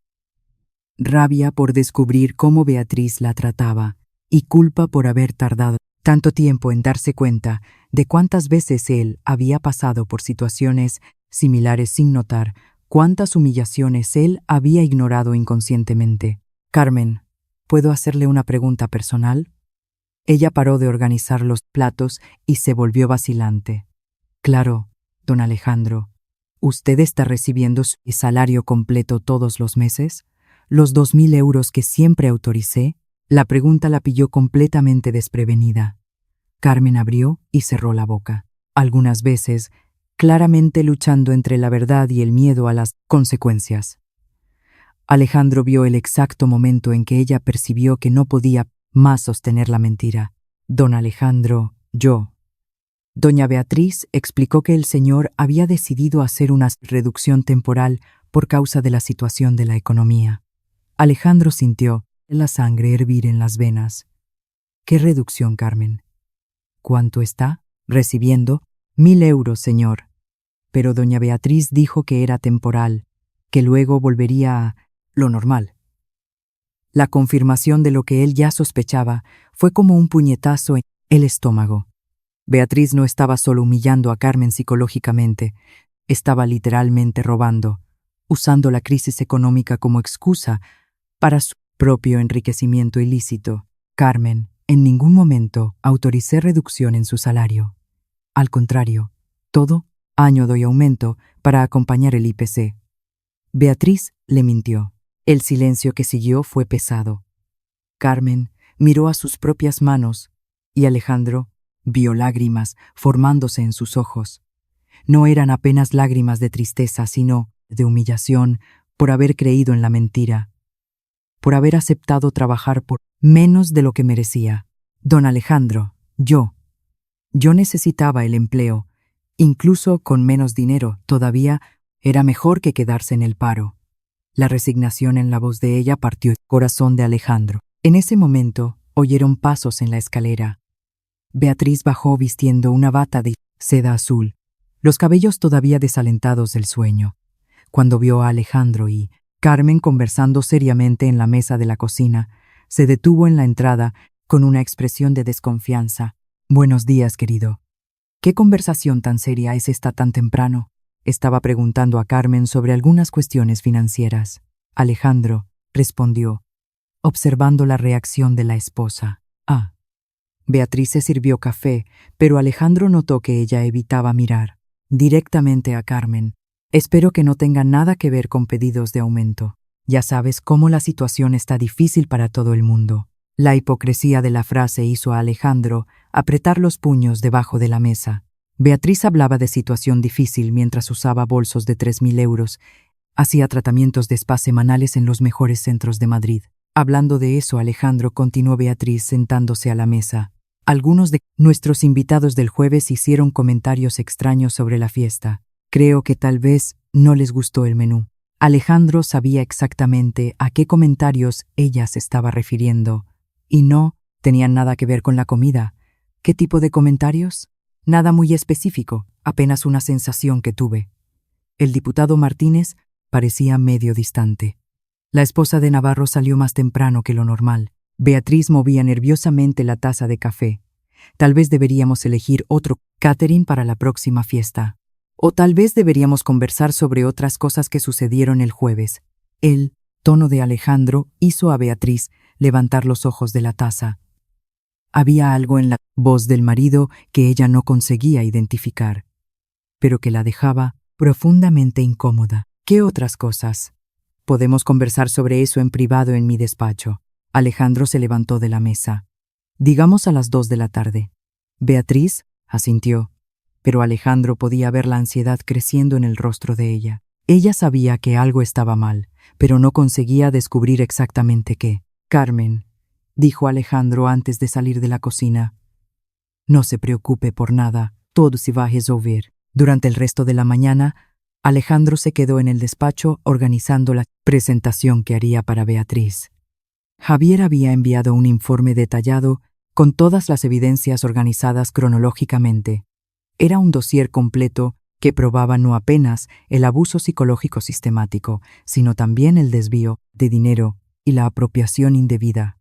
Rabia por descubrir cómo Beatriz la trataba y culpa por haber tardado tanto tiempo en darse cuenta de cuántas veces él había pasado por situaciones similares sin notar cuántas humillaciones él había ignorado inconscientemente. «Carmen, ¿puedo hacerle una pregunta personal?» Ella paró de organizar los platos y se volvió vacilante. «Claro, don Alejandro. ¿Usted está recibiendo su salario completo todos los meses? ¿Los 2.000 euros que siempre autoricé?» La pregunta la pilló completamente desprevenida. Carmen abrió y cerró la boca. Algunas veces, claramente luchando entre la verdad y el miedo a las consecuencias. Alejandro vio el exacto momento en que ella percibió que no podía más sostener la mentira. «Don Alejandro, yo». Doña Beatriz explicó que el señor había decidido hacer una reducción temporal por causa de la situación de la economía. Alejandro sintió la sangre hervir en las venas. «¿Qué reducción, Carmen?» «¿Cuánto está recibiendo?» 1.000 euros, señor». Pero doña Beatriz dijo que era temporal, que luego volvería a lo normal. La confirmación de lo que él ya sospechaba fue como un puñetazo en el estómago. Beatriz no estaba solo humillando a Carmen psicológicamente, estaba literalmente robando, usando la crisis económica como excusa para su propio enriquecimiento ilícito. «Carmen, en ningún momento autoricé reducción en su salario. Al contrario, todo año doy aumento para acompañar el IPC». Beatriz le mintió. El silencio que siguió fue pesado. Carmen miró a sus propias manos y Alejandro vio lágrimas formándose en sus ojos. No eran apenas lágrimas de tristeza, sino de humillación por haber creído en la mentira, por haber aceptado trabajar por menos de lo que merecía. «Don Alejandro, yo necesitaba el empleo. Incluso con menos dinero, todavía era mejor que quedarse en el paro». La resignación en la voz de ella partió el corazón de Alejandro. En ese momento, oyeron pasos en la escalera. Beatriz bajó vistiendo una bata de seda azul, los cabellos todavía desalentados del sueño. Cuando vio a Alejandro y Carmen conversando seriamente en la mesa de la cocina, se detuvo en la entrada con una expresión de desconfianza. «Buenos días, querido. ¿Qué conversación tan seria es esta tan temprano?», estaba preguntando a Carmen sobre algunas cuestiones financieras. Alejandro respondió, observando la reacción de la esposa. «Ah, Beatriz se sirvió café, pero Alejandro notó que ella evitaba mirar directamente a Carmen. Espero que no tenga nada que ver con pedidos de aumento. Ya sabes cómo la situación está difícil para todo el mundo. La hipocresía de la frase hizo a Alejandro apretar los puños debajo de la mesa. Beatriz hablaba de situación difícil mientras usaba bolsos de 3.000 euros. Hacía tratamientos de spa semanales en los mejores centros de Madrid. Hablando de eso, Alejandro, continuó Beatriz sentándose a la mesa. Algunos de nuestros invitados del jueves hicieron comentarios extraños sobre la fiesta. Creo que tal vez no les gustó el menú. Alejandro sabía exactamente a qué comentarios ella se estaba refiriendo, y no tenían nada que ver con la comida. ¿Qué tipo de comentarios? Nada muy específico, apenas una sensación que tuve. El diputado Martínez parecía medio distante. La esposa de Navarro salió más temprano que lo normal. Beatriz movía nerviosamente la taza de café. Tal vez deberíamos elegir otro catering para la próxima fiesta. O tal vez deberíamos conversar sobre otras cosas que sucedieron el jueves. El tono de Alejandro hizo a Beatriz levantar los ojos de la taza. Había algo en la voz del marido que ella no conseguía identificar, pero que la dejaba profundamente incómoda. ¿Qué otras cosas? Podemos conversar sobre eso en privado en mi despacho. Alejandro se levantó de la mesa. Digamos a las 2 de la tarde. Beatriz asintió, pero Alejandro podía ver la ansiedad creciendo en el rostro de ella. Ella sabía que algo estaba mal, pero no conseguía descubrir exactamente qué. Carmen, dijo Alejandro antes de salir de la cocina, no se preocupe por nada, todo se va a resolver. Durante el resto de la mañana, Alejandro se quedó en el despacho organizando la presentación que haría para Beatriz. Javier había enviado un informe detallado con todas las evidencias organizadas cronológicamente. Era un dossier completo que probaba no apenas el abuso psicológico sistemático, sino también el desvío de dinero y la apropiación indebida.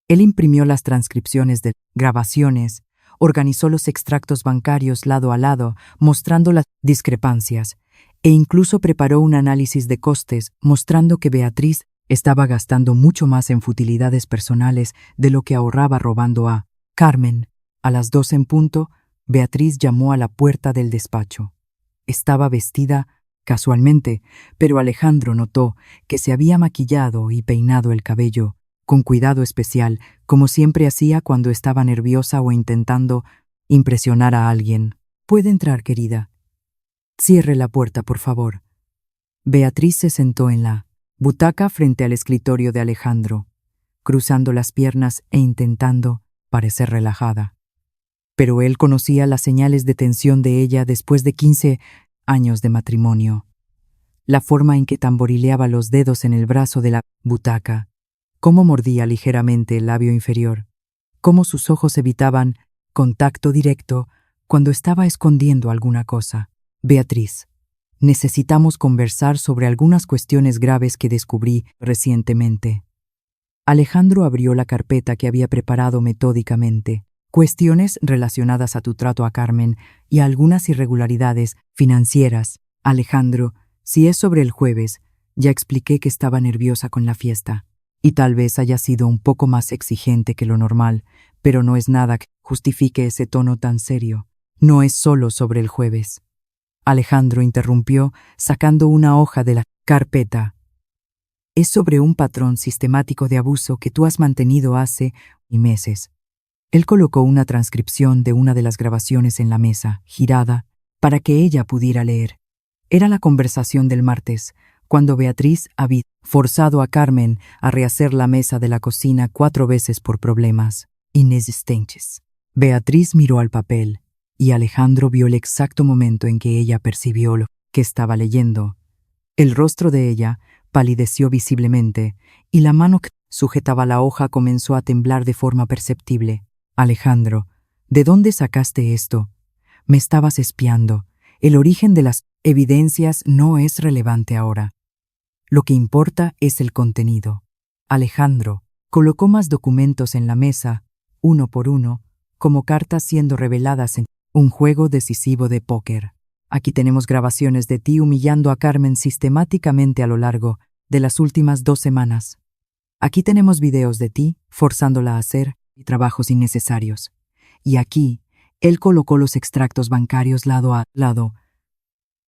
Él imprimió las transcripciones de grabaciones, organizó los extractos bancarios lado a lado, mostrando las discrepancias, e incluso preparó un análisis de costes, mostrando que Beatriz estaba gastando mucho más en futilidades personales de lo que ahorraba robando a Carmen. A las 2 en punto, Beatriz llamó a la puerta del despacho. Estaba vestida casualmente, pero Alejandro notó que se había maquillado y peinado el cabello, con cuidado especial, como siempre hacía cuando estaba nerviosa o intentando impresionar a alguien. «Puede entrar, querida. Cierre la puerta, por favor». Beatriz se sentó en la butaca frente al escritorio de Alejandro, cruzando las piernas e intentando parecer relajada. Pero él conocía las señales de tensión de ella después de 15 años de matrimonio. La forma en que tamborileaba los dedos en el brazo de la butaca, cómo mordía ligeramente el labio inferior, cómo sus ojos evitaban contacto directo cuando estaba escondiendo alguna cosa. «Beatriz, necesitamos conversar sobre algunas cuestiones graves que descubrí recientemente». Alejandro abrió la carpeta que había preparado metódicamente. «Cuestiones relacionadas a tu trato a Carmen y a algunas irregularidades financieras. Alejandro, si es sobre el jueves, ya expliqué que estaba nerviosa con la fiesta. Y tal vez haya sido un poco más exigente que lo normal, pero no es nada que justifique ese tono tan serio. No es solo sobre el jueves». Alejandro interrumpió, sacando una hoja de la carpeta. «Es sobre un patrón sistemático de abuso que tú has mantenido hace meses». Él colocó una transcripción de una de las grabaciones en la mesa, girada, para que ella pudiera leer. Era la conversación del martes, cuando Beatriz había forzado a Carmen a rehacer la mesa de la cocina 4 veces por problemas inexistentes. Beatriz miró al papel, y Alejandro vio el exacto momento en que ella percibió lo que estaba leyendo. El rostro de ella palideció visiblemente, y la mano que sujetaba la hoja comenzó a temblar de forma perceptible. «Alejandro, ¿de dónde sacaste esto? Me estabas espiando. El origen de las evidencias no es relevante ahora. Lo que importa es el contenido». Alejandro colocó más documentos en la mesa, uno por uno, como cartas siendo reveladas en un juego decisivo de póker. «Aquí tenemos grabaciones de ti humillando a Carmen sistemáticamente a lo largo de las últimas 2 semanas. Aquí tenemos videos de ti forzándola a hacer trabajos innecesarios. Y aquí, él colocó los extractos bancarios lado a lado.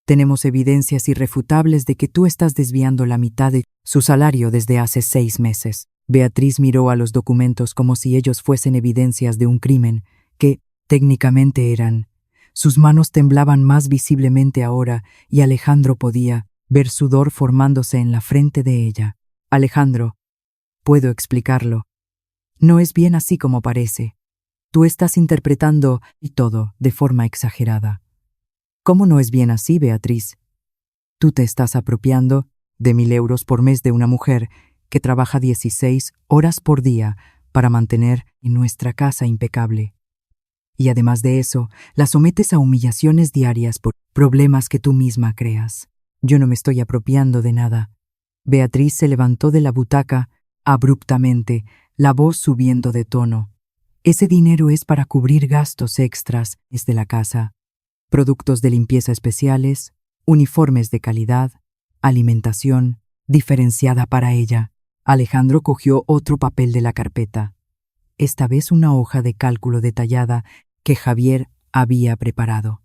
Tenemos evidencias irrefutables de que tú estás desviando la mitad de su salario desde hace 6 meses. Beatriz miró a los documentos como si ellos fuesen evidencias de un crimen, que, técnicamente eran. Sus manos temblaban más visiblemente ahora y Alejandro podía ver sudor formándose en la frente de ella. Alejandro, puedo explicarlo. No es bien así como parece. Tú estás interpretando y todo de forma exagerada. ¿Cómo no es bien así, Beatriz? Tú te estás apropiando de 1.000 euros por mes de una mujer que trabaja 16 horas por día para mantener en nuestra casa impecable. Y además de eso, la sometes a humillaciones diarias por problemas que tú misma creas. Yo no me estoy apropiando de nada. Beatriz se levantó de la butaca abruptamente, la voz subiendo de tono. Ese dinero es para cubrir gastos extras desde la casa. Productos de limpieza especiales, uniformes de calidad, alimentación diferenciada para ella. Alejandro cogió otro papel de la carpeta, esta vez una hoja de cálculo detallada que Javier había preparado.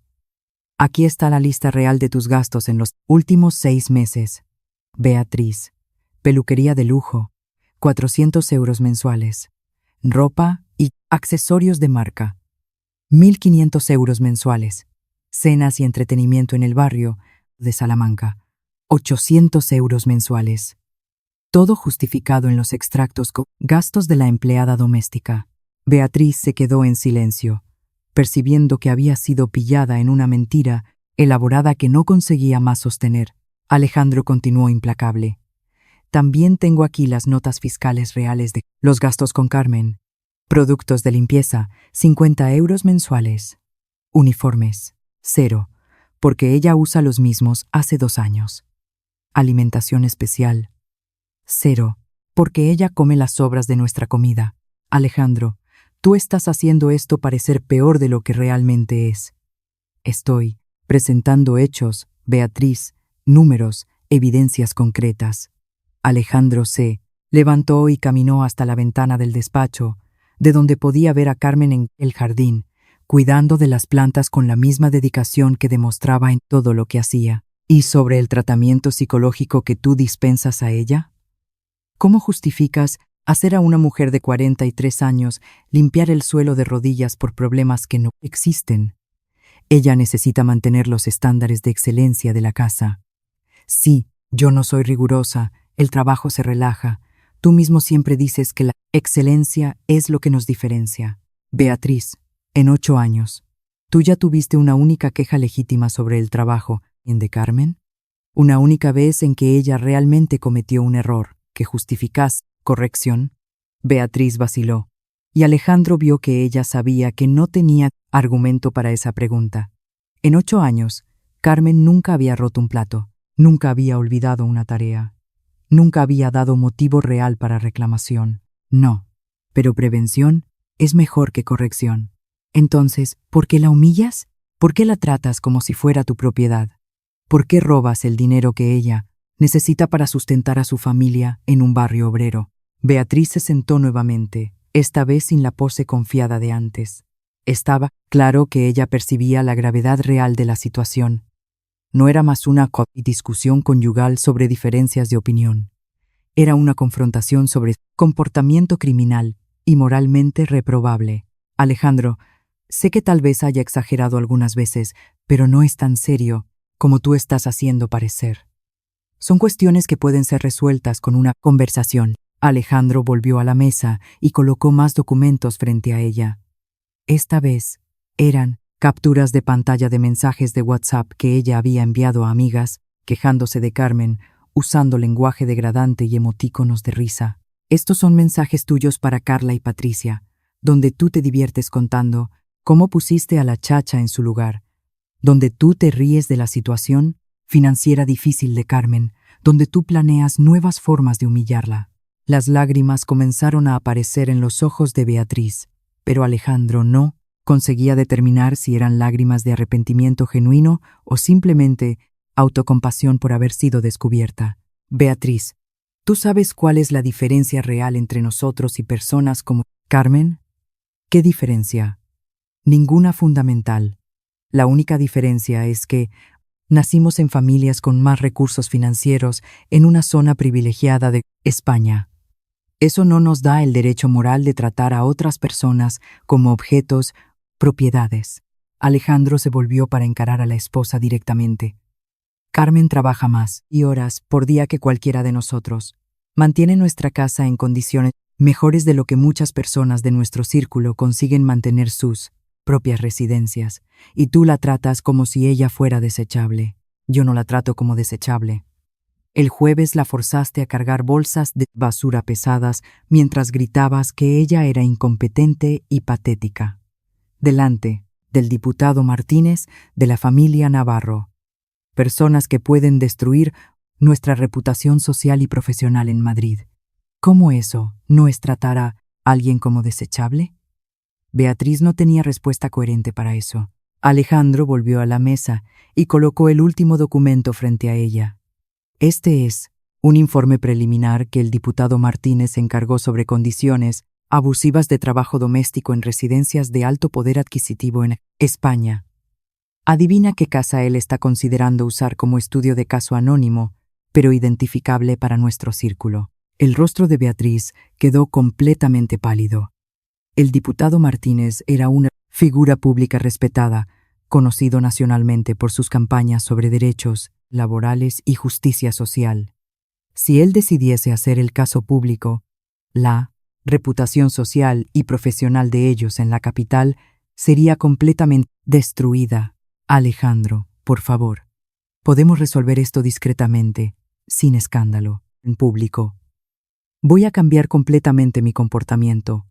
Aquí está la lista real de tus gastos en los últimos 6 meses. Beatriz, peluquería de lujo, 400 euros mensuales. Ropa y accesorios de marca, 1.500 euros mensuales. Cenas y entretenimiento en el barrio de Salamanca, 800 euros mensuales. Todo justificado en los extractos con gastos de la empleada doméstica. Beatriz se quedó en silencio, percibiendo que había sido pillada en una mentira elaborada que no conseguía más sostener. Alejandro continuó implacable. También tengo aquí las notas fiscales reales de los gastos con Carmen. Productos de limpieza, 50 euros mensuales. Uniformes, 0, porque ella usa los mismos hace 2 años. Alimentación especial, 0, porque ella come las sobras de nuestra comida. Alejandro, tú estás haciendo esto parecer peor de lo que realmente es. Estoy presentando hechos, Beatriz, números, evidencias concretas. Alejandro se levantó y caminó hasta la ventana del despacho, de donde podía ver a Carmen en el jardín, cuidando de las plantas con la misma dedicación que demostraba en todo lo que hacía. ¿Y sobre el tratamiento psicológico que tú dispensas a ella? ¿Cómo justificas hacer a una mujer de 43 años limpiar el suelo de rodillas por problemas que no existen? Ella necesita mantener los estándares de excelencia de la casa. Sí, yo no soy rigurosa, el trabajo se relaja. Tú mismo siempre dices que la excelencia es lo que nos diferencia. Beatriz, en 8 años, ¿tú ya tuviste una única queja legítima sobre el trabajo en de Carmen? Una única vez en que ella realmente cometió un error que justificas corrección. Beatriz vaciló, y Alejandro vio que ella sabía que no tenía argumento para esa pregunta. En 8 años, Carmen nunca había roto un plato, nunca había olvidado una tarea, nunca había dado motivo real para reclamación. No, pero prevención es mejor que corrección. Entonces, ¿por qué la humillas? ¿Por qué la tratas como si fuera tu propiedad? ¿Por qué robas el dinero que ella necesita para sustentar a su familia en un barrio obrero? Beatriz se sentó nuevamente, esta vez sin la pose confiada de antes. Estaba claro que ella percibía la gravedad real de la situación. No era más una discusión conyugal sobre diferencias de opinión. Era una confrontación sobre comportamiento criminal y moralmente reprobable. Alejandro, sé que tal vez haya exagerado algunas veces, pero no es tan serio como tú estás haciendo parecer. Son cuestiones que pueden ser resueltas con una conversación. Alejandro volvió a la mesa y colocó más documentos frente a ella. Esta vez eran capturas de pantalla de mensajes de WhatsApp que ella había enviado a amigas, quejándose de Carmen, usando lenguaje degradante y emotíconos de risa. Estos son mensajes tuyos para Carla y Patricia, donde tú te diviertes contando cómo pusiste a la chacha en su lugar, donde tú te ríes de la situación financiera difícil de Carmen, donde tú planeas nuevas formas de humillarla. Las lágrimas comenzaron a aparecer en los ojos de Beatriz, pero Alejandro no conseguía determinar si eran lágrimas de arrepentimiento genuino o simplemente autocompasión por haber sido descubierta. Beatriz, ¿tú sabes cuál es la diferencia real entre nosotros y personas como Carmen? ¿Qué diferencia? Ninguna fundamental. La única diferencia es que nacimos en familias con más recursos financieros en una zona privilegiada de España. Eso no nos da el derecho moral de tratar a otras personas como objetos, propiedades. Alejandro se volvió para encarar a la esposa directamente. Carmen trabaja más y horas por día que cualquiera de nosotros. Mantiene nuestra casa en condiciones mejores de lo que muchas personas de nuestro círculo consiguen mantener sus propias residencias, y tú la tratas como si ella fuera desechable. Yo no la trato como desechable. El jueves la forzaste a cargar bolsas de basura pesadas mientras gritabas que ella era incompetente y patética. Delante del diputado Martínez de la familia Navarro. Personas que pueden destruir nuestra reputación social y profesional en Madrid. ¿Cómo eso no es tratar a alguien como desechable? Beatriz no tenía respuesta coherente para eso. Alejandro volvió a la mesa y colocó el último documento frente a ella. Este es un informe preliminar que el diputado Martínez encargó sobre condiciones abusivas de trabajo doméstico en residencias de alto poder adquisitivo en España. Adivina qué casa él está considerando usar como estudio de caso anónimo, pero identificable para nuestro círculo. El rostro de Beatriz quedó completamente pálido. El diputado Martínez era una figura pública respetada, conocido nacionalmente por sus campañas sobre derechos laborales y justicia social. Si él decidiese hacer el caso público, la reputación social y profesional de ellos en la capital sería completamente destruida. Alejandro, por favor, podemos resolver esto discretamente, sin escándalo, en público. Voy a cambiar completamente mi comportamiento.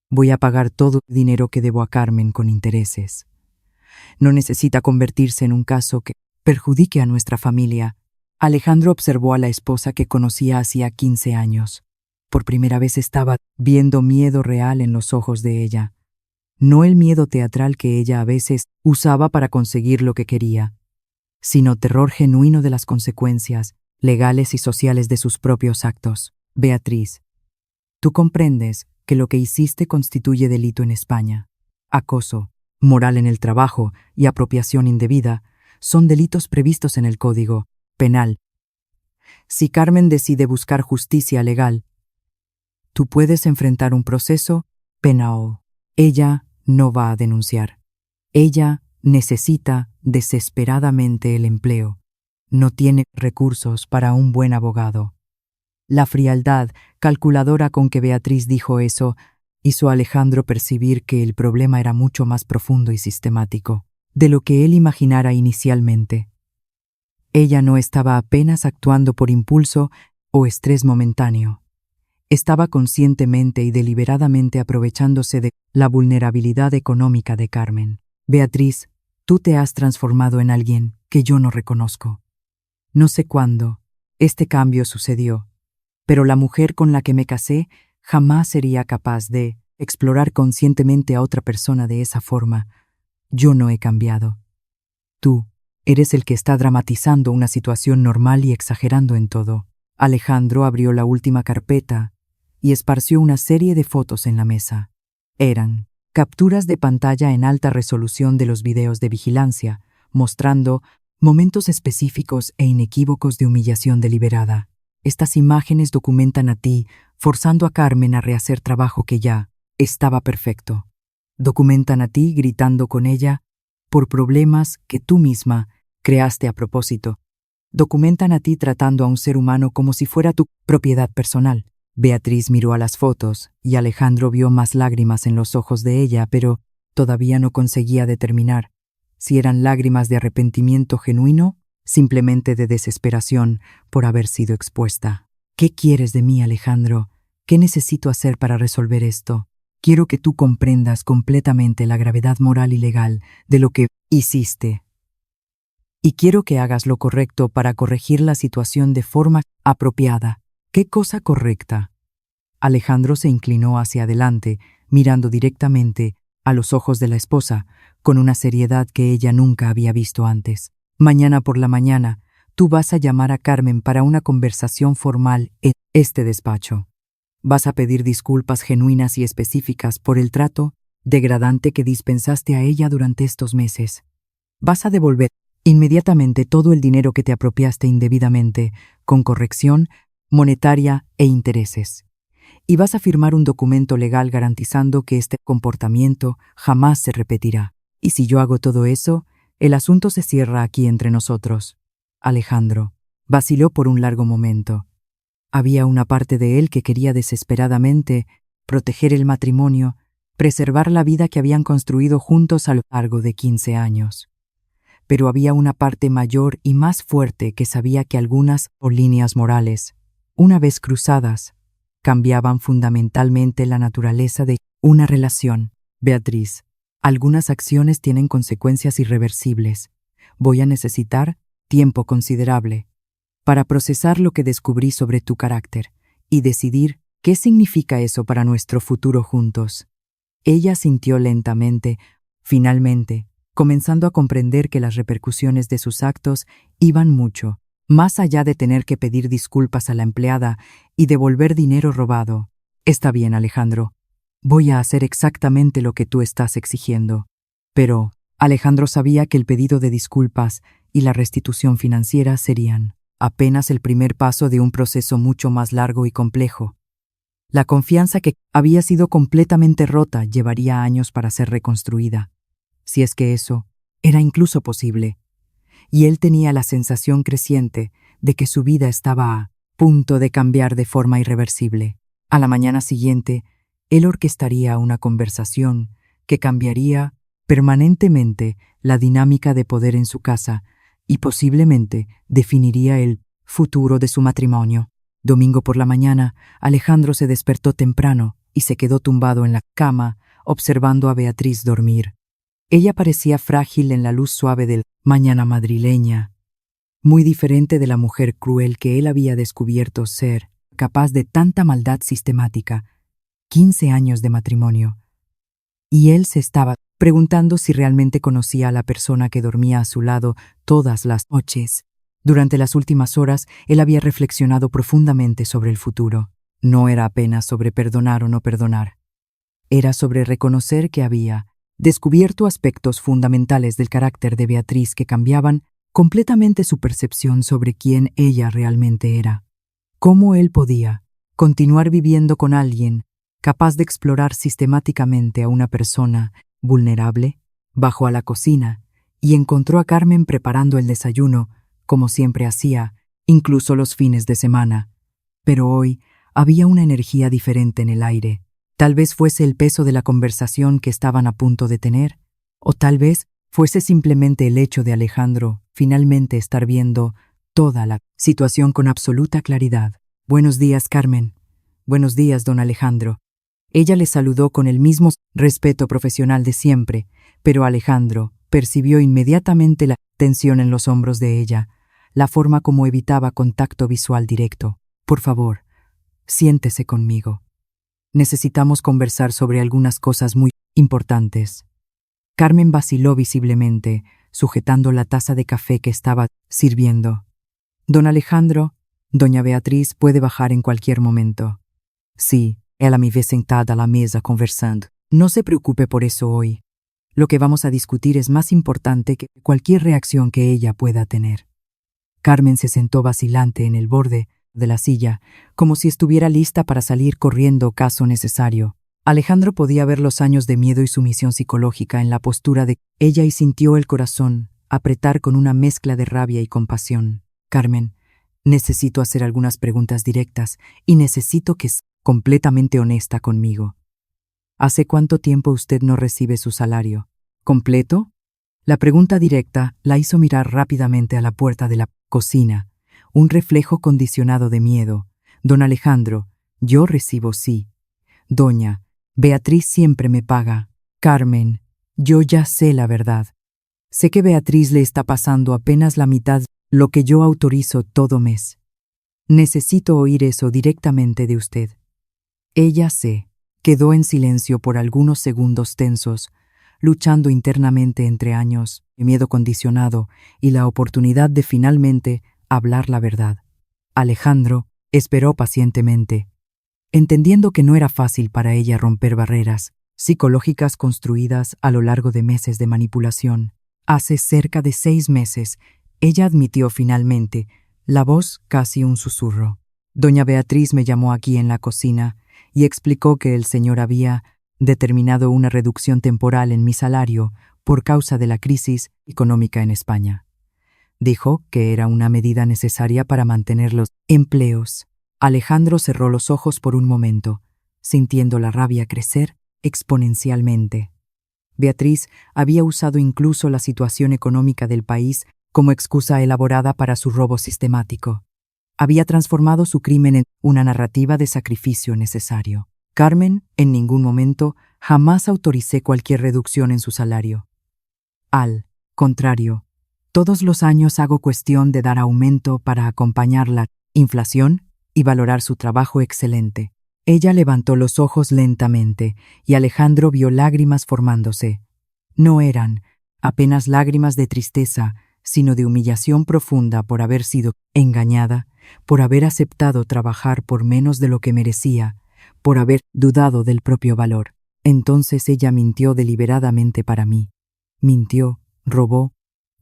Voy a pagar todo el dinero que debo a Carmen con intereses. No necesita convertirse en un caso que perjudique a nuestra familia. Alejandro observó a la esposa que conocía hacía 15 años. Por primera vez estaba viendo miedo real en los ojos de ella. No el miedo teatral que ella a veces usaba para conseguir lo que quería, sino terror genuino de las consecuencias legales y sociales de sus propios actos. Beatriz, tú comprendes que lo que hiciste constituye delito en España. Acoso, moral en el trabajo y apropiación indebida son delitos previstos en el Código Penal. Si Carmen decide buscar justicia legal, tú puedes enfrentar un proceso penal. Ella no va a denunciar. Ella necesita desesperadamente el empleo. No tiene recursos para un buen abogado. La frialdad calculadora con que Beatriz dijo eso hizo a Alejandro percibir que el problema era mucho más profundo y sistemático de lo que él imaginara inicialmente. Ella no estaba apenas actuando por impulso o estrés momentáneo. Estaba conscientemente y deliberadamente aprovechándose de la vulnerabilidad económica de Carmen. Beatriz, tú te has transformado en alguien que yo no reconozco. No sé cuándo este cambio sucedió, pero la mujer con la que me casé jamás sería capaz de explorar conscientemente a otra persona de esa forma. Yo no he cambiado. Tú eres el que está dramatizando una situación normal y exagerando en todo. Alejandro abrió la última carpeta y esparció una serie de fotos en la mesa. Eran capturas de pantalla en alta resolución de los videos de vigilancia, mostrando momentos específicos e inequívocos de humillación deliberada. Estas imágenes documentan a ti, forzando a Carmen a rehacer trabajo que ya estaba perfecto. Documentan a ti gritando con ella por problemas que tú misma creaste a propósito. Documentan a ti tratando a un ser humano como si fuera tu propiedad personal. Beatriz miró a las fotos y Alejandro vio más lágrimas en los ojos de ella, pero todavía no conseguía determinar si eran lágrimas de arrepentimiento genuino, simplemente de desesperación por haber sido expuesta. ¿Qué quieres de mí, Alejandro? ¿Qué necesito hacer para resolver esto? Quiero que tú comprendas completamente la gravedad moral y legal de lo que hiciste. Y quiero que hagas lo correcto para corregir la situación de forma apropiada. ¿Qué cosa correcta? Alejandro se inclinó hacia adelante, mirando directamente a los ojos de la esposa, con una seriedad que ella nunca había visto antes. Mañana por la mañana, tú vas a llamar a Carmen para una conversación formal en este despacho. Vas a pedir disculpas genuinas y específicas por el trato degradante que dispensaste a ella durante estos meses. Vas a devolver inmediatamente todo el dinero que te apropiaste indebidamente, con corrección monetaria e intereses. Y vas a firmar un documento legal garantizando que este comportamiento jamás se repetirá. Y si yo hago todo eso, el asunto se cierra aquí entre nosotros. Alejandro vaciló por un largo momento. Había una parte de él que quería desesperadamente proteger el matrimonio, preservar la vida que habían construido juntos a lo largo de 15 años. Pero había una parte mayor y más fuerte que sabía que algunas líneas morales, una vez cruzadas, cambiaban fundamentalmente la naturaleza de una relación. Beatriz, algunas acciones tienen consecuencias irreversibles. Voy a necesitar tiempo considerable para procesar lo que descubrí sobre tu carácter y decidir qué significa eso para nuestro futuro juntos. Ella sintió lentamente, finalmente, comenzando a comprender que las repercusiones de sus actos iban mucho más allá de tener que pedir disculpas a la empleada y devolver dinero robado. Está bien, Alejandro. Voy a hacer exactamente lo que tú estás exigiendo. Pero Alejandro sabía que el pedido de disculpas y la restitución financiera serían apenas el primer paso de un proceso mucho más largo y complejo. La confianza que había sido completamente rota llevaría años para ser reconstruida, si es que eso era incluso posible. Y él tenía la sensación creciente de que su vida estaba a punto de cambiar de forma irreversible. A la mañana siguiente, él orquestaría una conversación que cambiaría permanentemente la dinámica de poder en su casa y posiblemente definiría el futuro de su matrimonio. Domingo por la mañana, Alejandro se despertó temprano y se quedó tumbado en la cama, observando a Beatriz dormir. Ella parecía frágil en la luz suave del mañana madrileña, muy diferente de la mujer cruel que él había descubierto ser, capaz de tanta maldad sistemática. 15 años de matrimonio. Y él se estaba preguntando si realmente conocía a la persona que dormía a su lado todas las noches. Durante las últimas horas, él había reflexionado profundamente sobre el futuro. No era apenas sobre perdonar o no perdonar. Era sobre reconocer que había descubierto aspectos fundamentales del carácter de Beatriz que cambiaban completamente su percepción sobre quién ella realmente era. ¿Cómo él podía continuar viviendo con alguien capaz de explorar sistemáticamente a una persona vulnerable? Bajó a la cocina y encontró a Carmen preparando el desayuno, como siempre hacía, incluso los fines de semana. Pero hoy había una energía diferente en el aire. Tal vez fuese el peso de la conversación que estaban a punto de tener, o tal vez fuese simplemente el hecho de Alejandro finalmente estar viendo toda la situación con absoluta claridad. «Buenos días, Carmen». «Buenos días, don Alejandro». Ella le saludó con el mismo respeto profesional de siempre, pero Alejandro percibió inmediatamente la tensión en los hombros de ella, la forma como evitaba contacto visual directo. «Por favor, siéntese conmigo. Necesitamos conversar sobre algunas cosas muy importantes». Carmen vaciló visiblemente, sujetando la taza de café que estaba sirviendo. «Don Alejandro, doña Beatriz puede bajar en cualquier momento». «Sí, ella me ve sentada a la mesa conversando. No se preocupe por eso hoy. Lo que vamos a discutir es más importante que cualquier reacción que ella pueda tener». Carmen se sentó vacilante en el borde de la silla, como si estuviera lista para salir corriendo caso necesario. Alejandro podía ver los años de miedo y sumisión psicológica en la postura de ella y sintió el corazón apretar con una mezcla de rabia y compasión. «Carmen, necesito hacer algunas preguntas directas y necesito que sea completamente honesta conmigo. ¿Hace cuánto tiempo usted no recibe su salario? ¿Completo?» La pregunta directa la hizo mirar rápidamente a la puerta de la cocina, un reflejo condicionado de miedo. «Don Alejandro, yo recibo sí. Doña Beatriz siempre me paga. Carmen, yo ya sé la verdad. Sé que Beatriz le está pasando apenas la mitad lo que yo autorizo todo mes. Necesito oír eso directamente de usted». Ella quedó en silencio por algunos segundos tensos, luchando internamente entre años de miedo condicionado y la oportunidad de finalmente hablar la verdad. Alejandro esperó pacientemente, entendiendo que no era fácil para ella romper barreras, psicológicas construidas a lo largo de meses de manipulación. Hace cerca de 6 meses, ella admitió finalmente, la voz casi un susurro. Doña Beatriz me llamó aquí en la cocina y explicó que el señor había determinado una reducción temporal en mi salario por causa de la crisis económica en España. Dijo que era una medida necesaria para mantener los empleos. Alejandro cerró los ojos por un momento, sintiendo la rabia crecer exponencialmente. Beatriz había usado incluso la situación económica del país como excusa elaborada para su robo sistemático. Había transformado su crimen en una narrativa de sacrificio necesario. Carmen, en ningún momento, jamás autoricé cualquier reducción en su salario. Al contrario, todos los años hago cuestión de dar aumento para acompañar la inflación y valorar su trabajo excelente. Ella levantó los ojos lentamente y Alejandro vio lágrimas formándose. No eran apenas lágrimas de tristeza, sino de humillación profunda por haber sido engañada, por haber aceptado trabajar por menos de lo que merecía, por haber dudado del propio valor. Entonces ella mintió deliberadamente para mí. Mintió, robó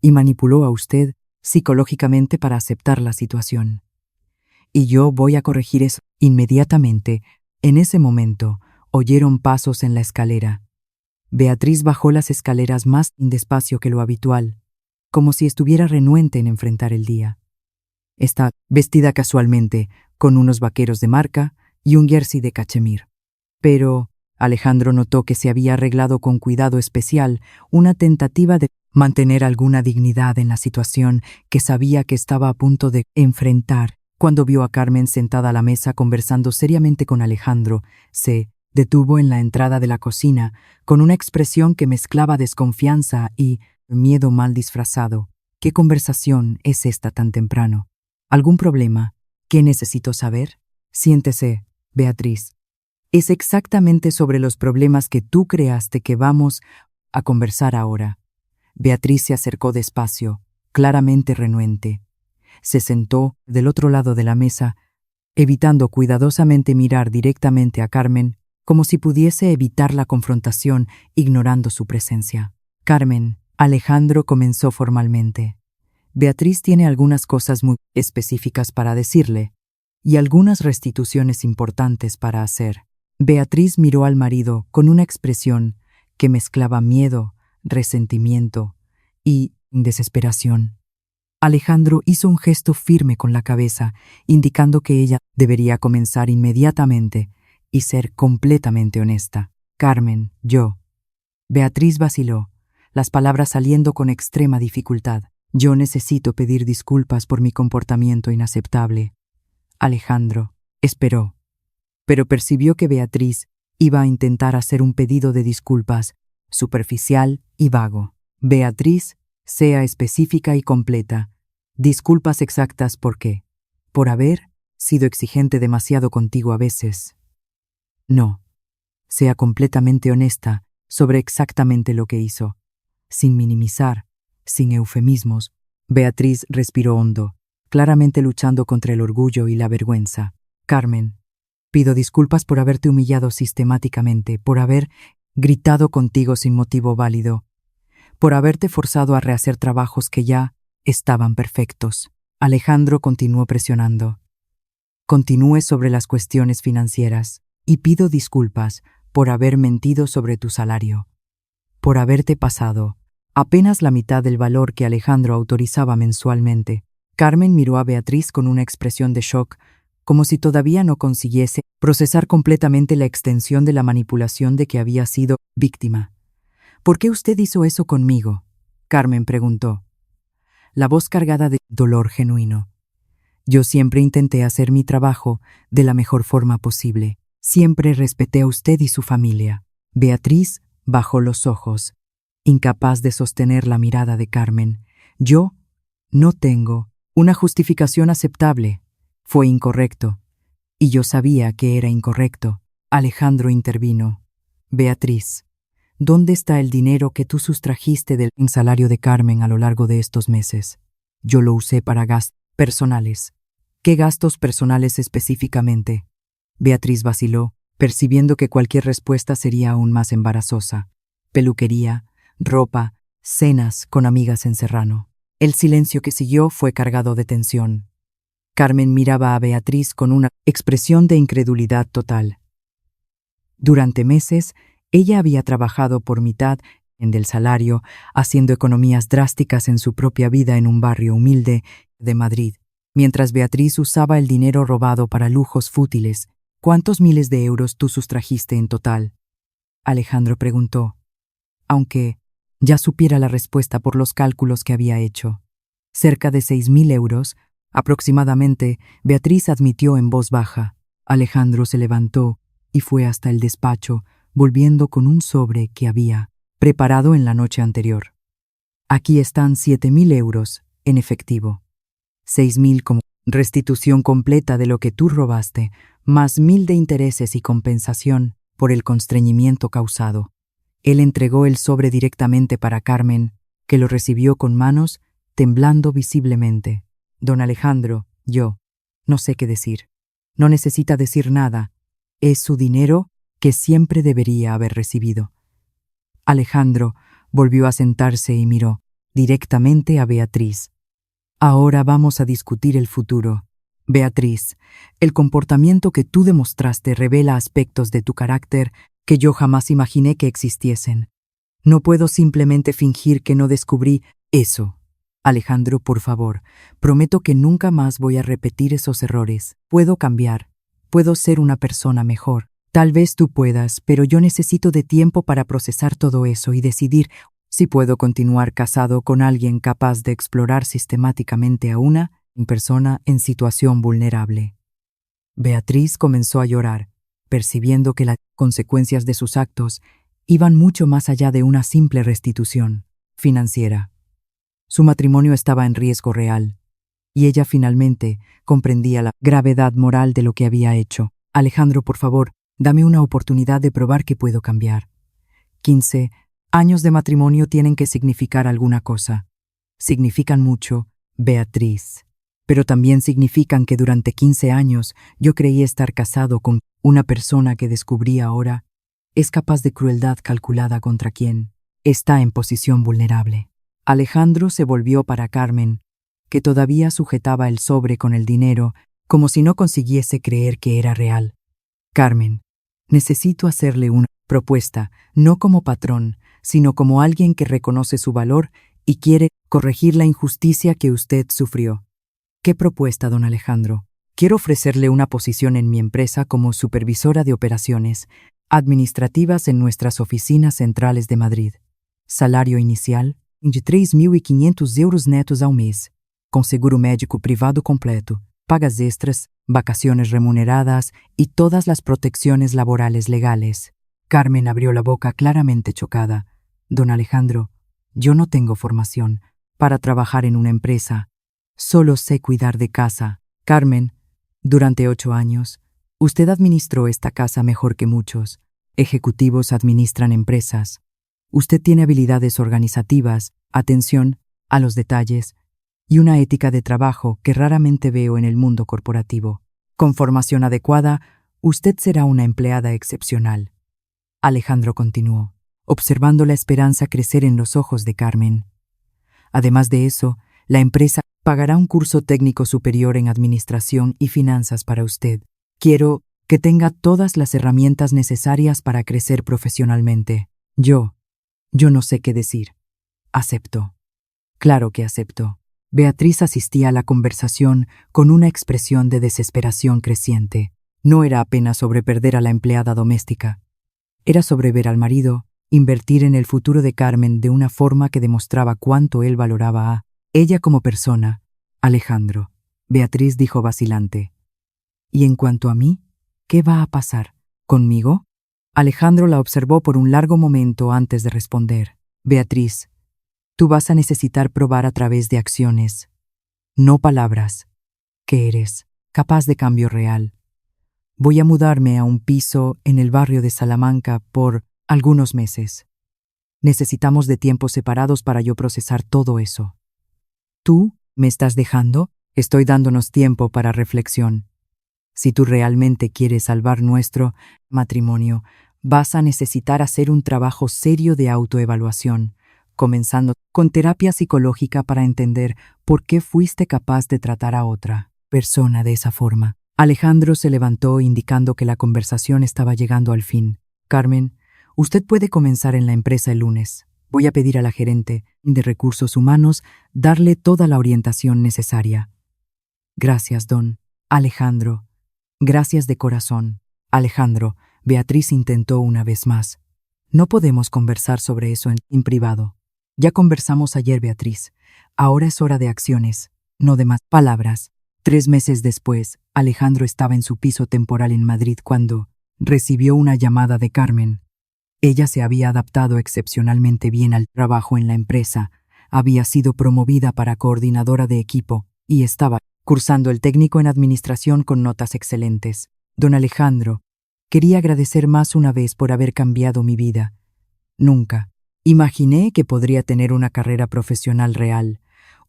y manipuló a usted psicológicamente para aceptar la situación. Y yo voy a corregir eso inmediatamente. En ese momento, oyeron pasos en la escalera. Beatriz bajó las escaleras más despacio que lo habitual, como si estuviera renuente en enfrentar el día. Está vestida casualmente, con unos vaqueros de marca y un jersey de cachemir. Pero Alejandro notó que se había arreglado con cuidado especial, una tentativa de mantener alguna dignidad en la situación que sabía que estaba a punto de enfrentar. Cuando vio a Carmen sentada a la mesa conversando seriamente con Alejandro, se detuvo en la entrada de la cocina con una expresión que mezclaba desconfianza y miedo mal disfrazado. ¿Qué conversación es esta tan temprano? ¿Algún problema? ¿Qué necesito saber? Siéntese, Beatriz. Es exactamente sobre los problemas que tú creaste que vamos a conversar ahora. Beatriz se acercó despacio, claramente renuente. Se sentó del otro lado de la mesa, evitando cuidadosamente mirar directamente a Carmen, como si pudiese evitar la confrontación, ignorando su presencia. Carmen, Alejandro comenzó formalmente. Beatriz tiene algunas cosas muy específicas para decirle, y algunas restituciones importantes para hacer. Beatriz miró al marido con una expresión que mezclaba miedo, resentimiento y desesperación. Alejandro hizo un gesto firme con la cabeza, indicando que ella debería comenzar inmediatamente y ser completamente honesta. Carmen, yo. Beatriz vaciló, las palabras saliendo con extrema dificultad. Yo necesito pedir disculpas por mi comportamiento inaceptable. Alejandro esperó, pero percibió que Beatriz iba a intentar hacer un pedido de disculpas, superficial y vago. Beatriz, sea específica y completa. Disculpas exactas ¿por qué? ¿Por haber sido exigente demasiado contigo a veces? No. Sea completamente honesta sobre exactamente lo que hizo. Sin minimizar, sin eufemismos. Beatriz respiró hondo, claramente luchando contra el orgullo y la vergüenza. Carmen, pido disculpas por haberte humillado sistemáticamente, por haber gritado contigo sin motivo válido, por haberte forzado a rehacer trabajos que ya estaban perfectos. Alejandro continuó presionando. Continúe sobre las cuestiones financieras y pido disculpas por haber mentido sobre tu salario, por haberte pasado apenas la mitad del valor que Alejandro autorizaba mensualmente. Carmen miró a Beatriz con una expresión de shock, como si todavía no consiguiese procesar completamente la extensión de la manipulación de que había sido víctima. ¿Por qué usted hizo eso conmigo?, Carmen preguntó, la voz cargada de dolor genuino. Yo siempre intenté hacer mi trabajo de la mejor forma posible. Siempre respeté a usted y su familia. Beatriz bajó los ojos, incapaz de sostener la mirada de Carmen. Yo no tengo una justificación aceptable. Fue incorrecto. Y yo sabía que era incorrecto. Alejandro intervino. Beatriz, ¿dónde está el dinero que tú sustrajiste del salario de Carmen a lo largo de estos meses? Yo lo usé para gastos personales. ¿Qué gastos personales específicamente? Beatriz vaciló, percibiendo que cualquier respuesta sería aún más embarazosa. Peluquería, ropa, cenas con amigas en Serrano. El silencio que siguió fue cargado de tensión. Carmen miraba a Beatriz con una expresión de incredulidad total. Durante meses, ella había trabajado por mitad del salario, haciendo economías drásticas en su propia vida en un barrio humilde de Madrid, mientras Beatriz usaba el dinero robado para lujos fútiles. ¿Cuántos miles de euros tú sustrajiste en total? Alejandro preguntó, aunque ya supiera la respuesta por los cálculos que había hecho. Cerca de 6.000 euros, aproximadamente, Beatriz admitió en voz baja. Alejandro se levantó y fue hasta el despacho, volviendo con un sobre que había preparado en la noche anterior. Aquí están 7.000 euros, en efectivo. 6.000 como restitución completa de lo que tú robaste, más 1.000 de intereses y compensación por el constreñimiento causado. Él entregó el sobre directamente para Carmen, que lo recibió con manos temblando visiblemente. Don Alejandro, yo no sé qué decir. No necesita decir nada. Es su dinero que siempre debería haber recibido. Alejandro volvió a sentarse y miró directamente a Beatriz. Ahora vamos a discutir el futuro. Beatriz, el comportamiento que tú demostraste revela aspectos de tu carácter que yo jamás imaginé que existiesen. No puedo simplemente fingir que no descubrí eso. Alejandro, por favor, prometo que nunca más voy a repetir esos errores. Puedo cambiar. Puedo ser una persona mejor. Tal vez tú puedas, pero yo necesito de tiempo para procesar todo eso y decidir si puedo continuar casado con alguien capaz de explorar sistemáticamente a una persona en situación vulnerable. Beatriz comenzó a llorar, percibiendo que las consecuencias de sus actos iban mucho más allá de una simple restitución financiera. Su matrimonio estaba en riesgo real, y ella finalmente comprendía la gravedad moral de lo que había hecho. Alejandro, por favor, dame una oportunidad de probar que puedo cambiar. 15 años de matrimonio tienen que significar alguna cosa. Significan mucho, Beatriz. Pero también significan que durante 15 años yo creí estar casado con una persona que descubrí ahora es capaz de crueldad calculada contra quien está en posición vulnerable. Alejandro se volvió para Carmen, que todavía sujetaba el sobre con el dinero, como si no consiguiese creer que era real. Carmen, necesito hacerle una propuesta, no como patrón, sino como alguien que reconoce su valor y quiere corregir la injusticia que usted sufrió. ¿Qué propuesta, don Alejandro? Quiero ofrecerle una posición en mi empresa como supervisora de operaciones administrativas en nuestras oficinas centrales de Madrid. Salario inicial de 3.500 euros netos ao mês, com seguro médico privado completo, pagas extras, vacaciones remuneradas y todas las protecciones laborales legales. Carmen abrió la boca claramente chocada. Don Alejandro, yo no tengo formación para trabajar en una empresa. Solo sé cuidar de casa. Carmen, durante 8 años, usted administró esta casa mejor que muchos. Ejecutivos administran empresas. Usted tiene habilidades organizativas, atención a los detalles y una ética de trabajo que raramente veo en el mundo corporativo. Con formación adecuada, usted será una empleada excepcional. Alejandro continuó, observando la esperanza crecer en los ojos de Carmen. Además de eso, la empresa pagará un curso técnico superior en administración y finanzas para usted. Quiero que tenga todas las herramientas necesarias para crecer profesionalmente. Yo no sé qué decir. Acepto. Claro que acepto. Beatriz asistía a la conversación con una expresión de desesperación creciente. No era apenas sobre perder a la empleada doméstica. Era sobre ver al marido invertir en el futuro de Carmen de una forma que demostraba cuánto él valoraba a ella como persona. Alejandro, Beatriz dijo vacilante. ¿Y en cuanto a mí? ¿Qué va a pasar? ¿Conmigo? Alejandro la observó por un largo momento antes de responder. Beatriz, tú vas a necesitar probar a través de acciones, no palabras, que eres capaz de cambio real. Voy a mudarme a un piso en el barrio de Salamanca por algunos meses. Necesitamos de tiempos separados para yo procesar todo eso. ¿Tú me estás dejando? Estoy dándonos tiempo para reflexión. Si tú realmente quieres salvar nuestro matrimonio, vas a necesitar hacer un trabajo serio de autoevaluación, comenzando con terapia psicológica para entender por qué fuiste capaz de tratar a otra persona de esa forma. Alejandro se levantó indicando que la conversación estaba llegando al fin. Carmen, usted puede comenzar en la empresa el lunes. Voy a pedir a la gerente de recursos humanos darle toda la orientación necesaria. Gracias, don Alejandro. Gracias de corazón. Alejandro, Beatriz intentó una vez más. No podemos conversar sobre eso en privado. Ya conversamos ayer, Beatriz. Ahora es hora de acciones, no de más palabras. 3 meses después, Alejandro estaba en su piso temporal en Madrid cuando recibió una llamada de Carmen. Ella se había adaptado excepcionalmente bien al trabajo en la empresa, había sido promovida para coordinadora de equipo y estaba cursando el técnico en administración con notas excelentes. Don Alejandro, quería agradecer más una vez por haber cambiado mi vida. Nunca imaginé que podría tener una carrera profesional real.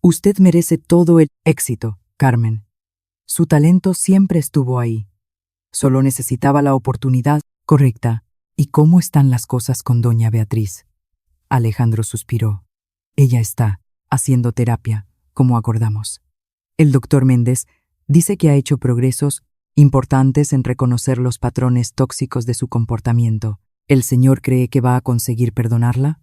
Usted merece todo el éxito, Carmen. Su talento siempre estuvo ahí. Solo necesitaba la oportunidad correcta. ¿Y cómo están las cosas con doña Beatriz? Alejandro suspiró. Ella está haciendo terapia, como acordamos. El doctor Méndez dice que ha hecho progresos importantes en reconocer los patrones tóxicos de su comportamiento. ¿El señor cree que va a conseguir perdonarla?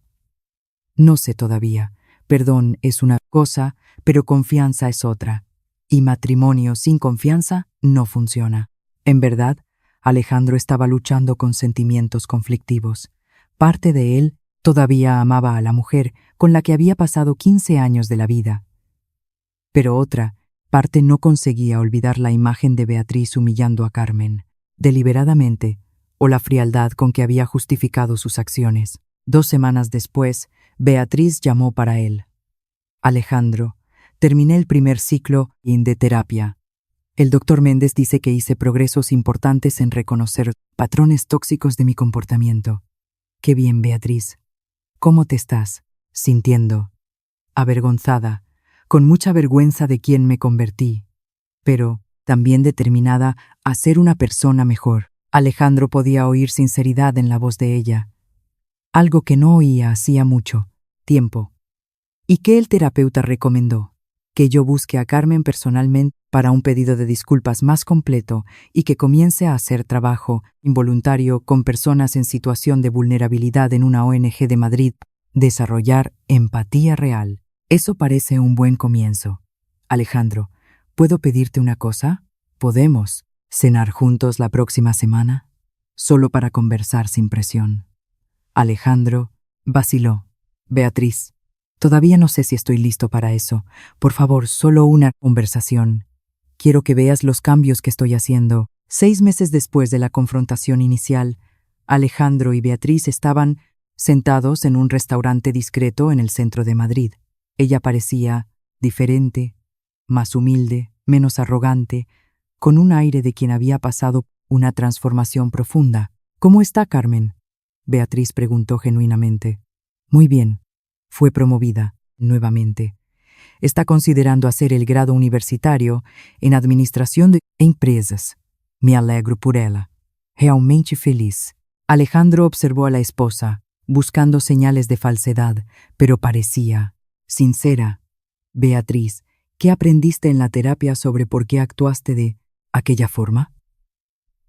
No sé todavía. Perdón es una cosa, pero confianza es otra. Y matrimonio sin confianza no funciona. En verdad, Alejandro estaba luchando con sentimientos conflictivos. Parte de él todavía amaba a la mujer con la que había pasado 15 años de la vida. Pero otra parte no conseguía olvidar la imagen de Beatriz humillando a Carmen, deliberadamente, o la frialdad con que había justificado sus acciones. 2 semanas después, Beatriz llamó para él. Alejandro, terminé el primer ciclo de terapia. El doctor Méndez dice que hice progresos importantes en reconocer patrones tóxicos de mi comportamiento. Qué bien, Beatriz. ¿Cómo te estás sintiendo? Avergonzada, con mucha vergüenza de quién me convertí, pero también determinada a ser una persona mejor. Alejandro podía oír sinceridad en la voz de ella, algo que no oía hacía mucho tiempo. ¿Y qué el terapeuta recomendó? Que yo busque a Carmen personalmente para un pedido de disculpas más completo y que comience a hacer trabajo involuntario con personas en situación de vulnerabilidad en una ONG de Madrid. Desarrollar empatía real. Eso parece un buen comienzo. Alejandro, ¿puedo pedirte una cosa? ¿Podemos cenar juntos la próxima semana? Solo para conversar sin presión. Alejandro vaciló. Beatriz, todavía no sé si estoy listo para eso. Por favor, solo una conversación. Quiero que veas los cambios que estoy haciendo. 6 meses después de la confrontación inicial, Alejandro y Beatriz estaban sentados en un restaurante discreto en el centro de Madrid. Ella parecía diferente, más humilde, menos arrogante, con un aire de quien había pasado una transformación profunda. ¿Cómo está Carmen? Beatriz preguntó genuinamente. Muy bien. Fue promovida, nuevamente. Está considerando hacer el grado universitario en Administración de Empresas. Me alegro por ella. Realmente feliz. Alejandro observó a la esposa, buscando señales de falsedad, pero parecía sincera. Beatriz, ¿qué aprendiste en la terapia sobre por qué actuaste de aquella forma?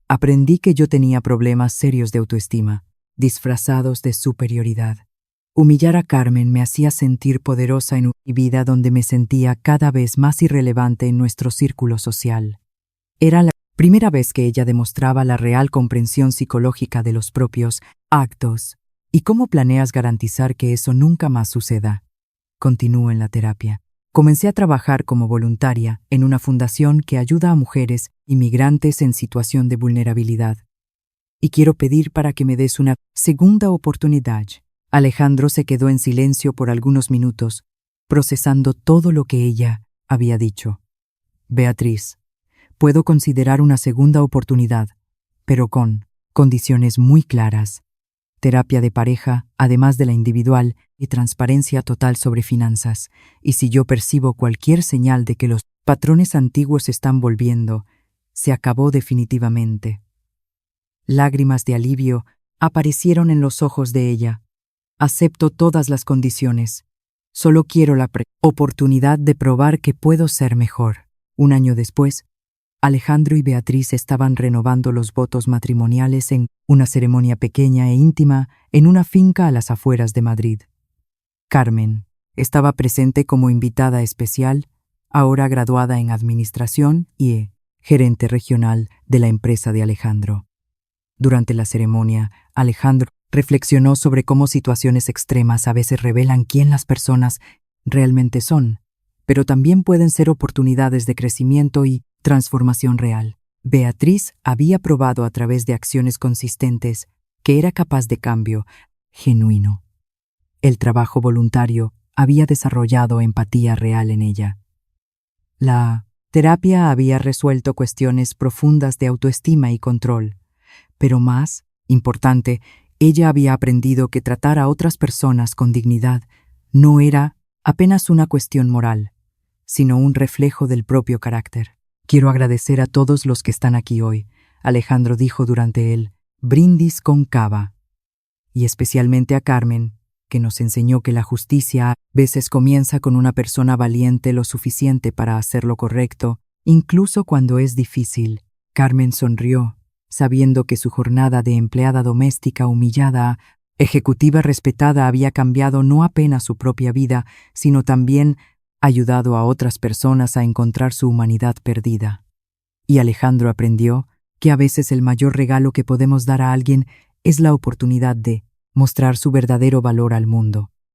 Aprendí que yo tenía problemas serios de autoestima, disfrazados de superioridad. Humillar a Carmen me hacía sentir poderosa en mi vida donde me sentía cada vez más irrelevante en nuestro círculo social. Era la primera vez que ella demostraba la real comprensión psicológica de los propios actos. ¿Y cómo planeas garantizar que eso nunca más suceda? Continúo en la terapia. Comencé a trabajar como voluntaria en una fundación que ayuda a mujeres inmigrantes en situación de vulnerabilidad. Y quiero pedir para que me des una segunda oportunidad. Alejandro se quedó en silencio por algunos minutos, procesando todo lo que ella había dicho. Beatriz, puedo considerar una segunda oportunidad, pero con condiciones muy claras. Terapia de pareja, además de la individual, y transparencia total sobre finanzas. Y si yo percibo cualquier señal de que los patrones antiguos están volviendo, se acabó definitivamente. Lágrimas de alivio aparecieron en los ojos de ella. Acepto todas las condiciones. Solo quiero la oportunidad de probar que puedo ser mejor. Un año después, Alejandro y Beatriz estaban renovando los votos matrimoniales en una ceremonia pequeña e íntima en una finca a las afueras de Madrid. Carmen estaba presente como invitada especial, ahora graduada en administración y gerente regional de la empresa de Alejandro. Durante la ceremonia, Alejandro reflexionó sobre cómo situaciones extremas a veces revelan quién las personas realmente son, pero también pueden ser oportunidades de crecimiento y transformación real. Beatriz había probado a través de acciones consistentes que era capaz de cambio genuino. El trabajo voluntario había desarrollado empatía real en ella. La terapia había resuelto cuestiones profundas de autoestima y control, pero más importante, ella había aprendido que tratar a otras personas con dignidad no era apenas una cuestión moral, sino un reflejo del propio carácter. Quiero agradecer a todos los que están aquí hoy, Alejandro dijo durante el brindis con cava, y especialmente a Carmen, que nos enseñó que la justicia a veces comienza con una persona valiente lo suficiente para hacer lo correcto, incluso cuando es difícil. Carmen sonrió, sabiendo que su jornada de empleada doméstica humillada a ejecutiva respetada había cambiado no apenas su propia vida, sino también ayudado a otras personas a encontrar su humanidad perdida. Y Alejandro aprendió que a veces el mayor regalo que podemos dar a alguien es la oportunidad de mostrar su verdadero valor al mundo.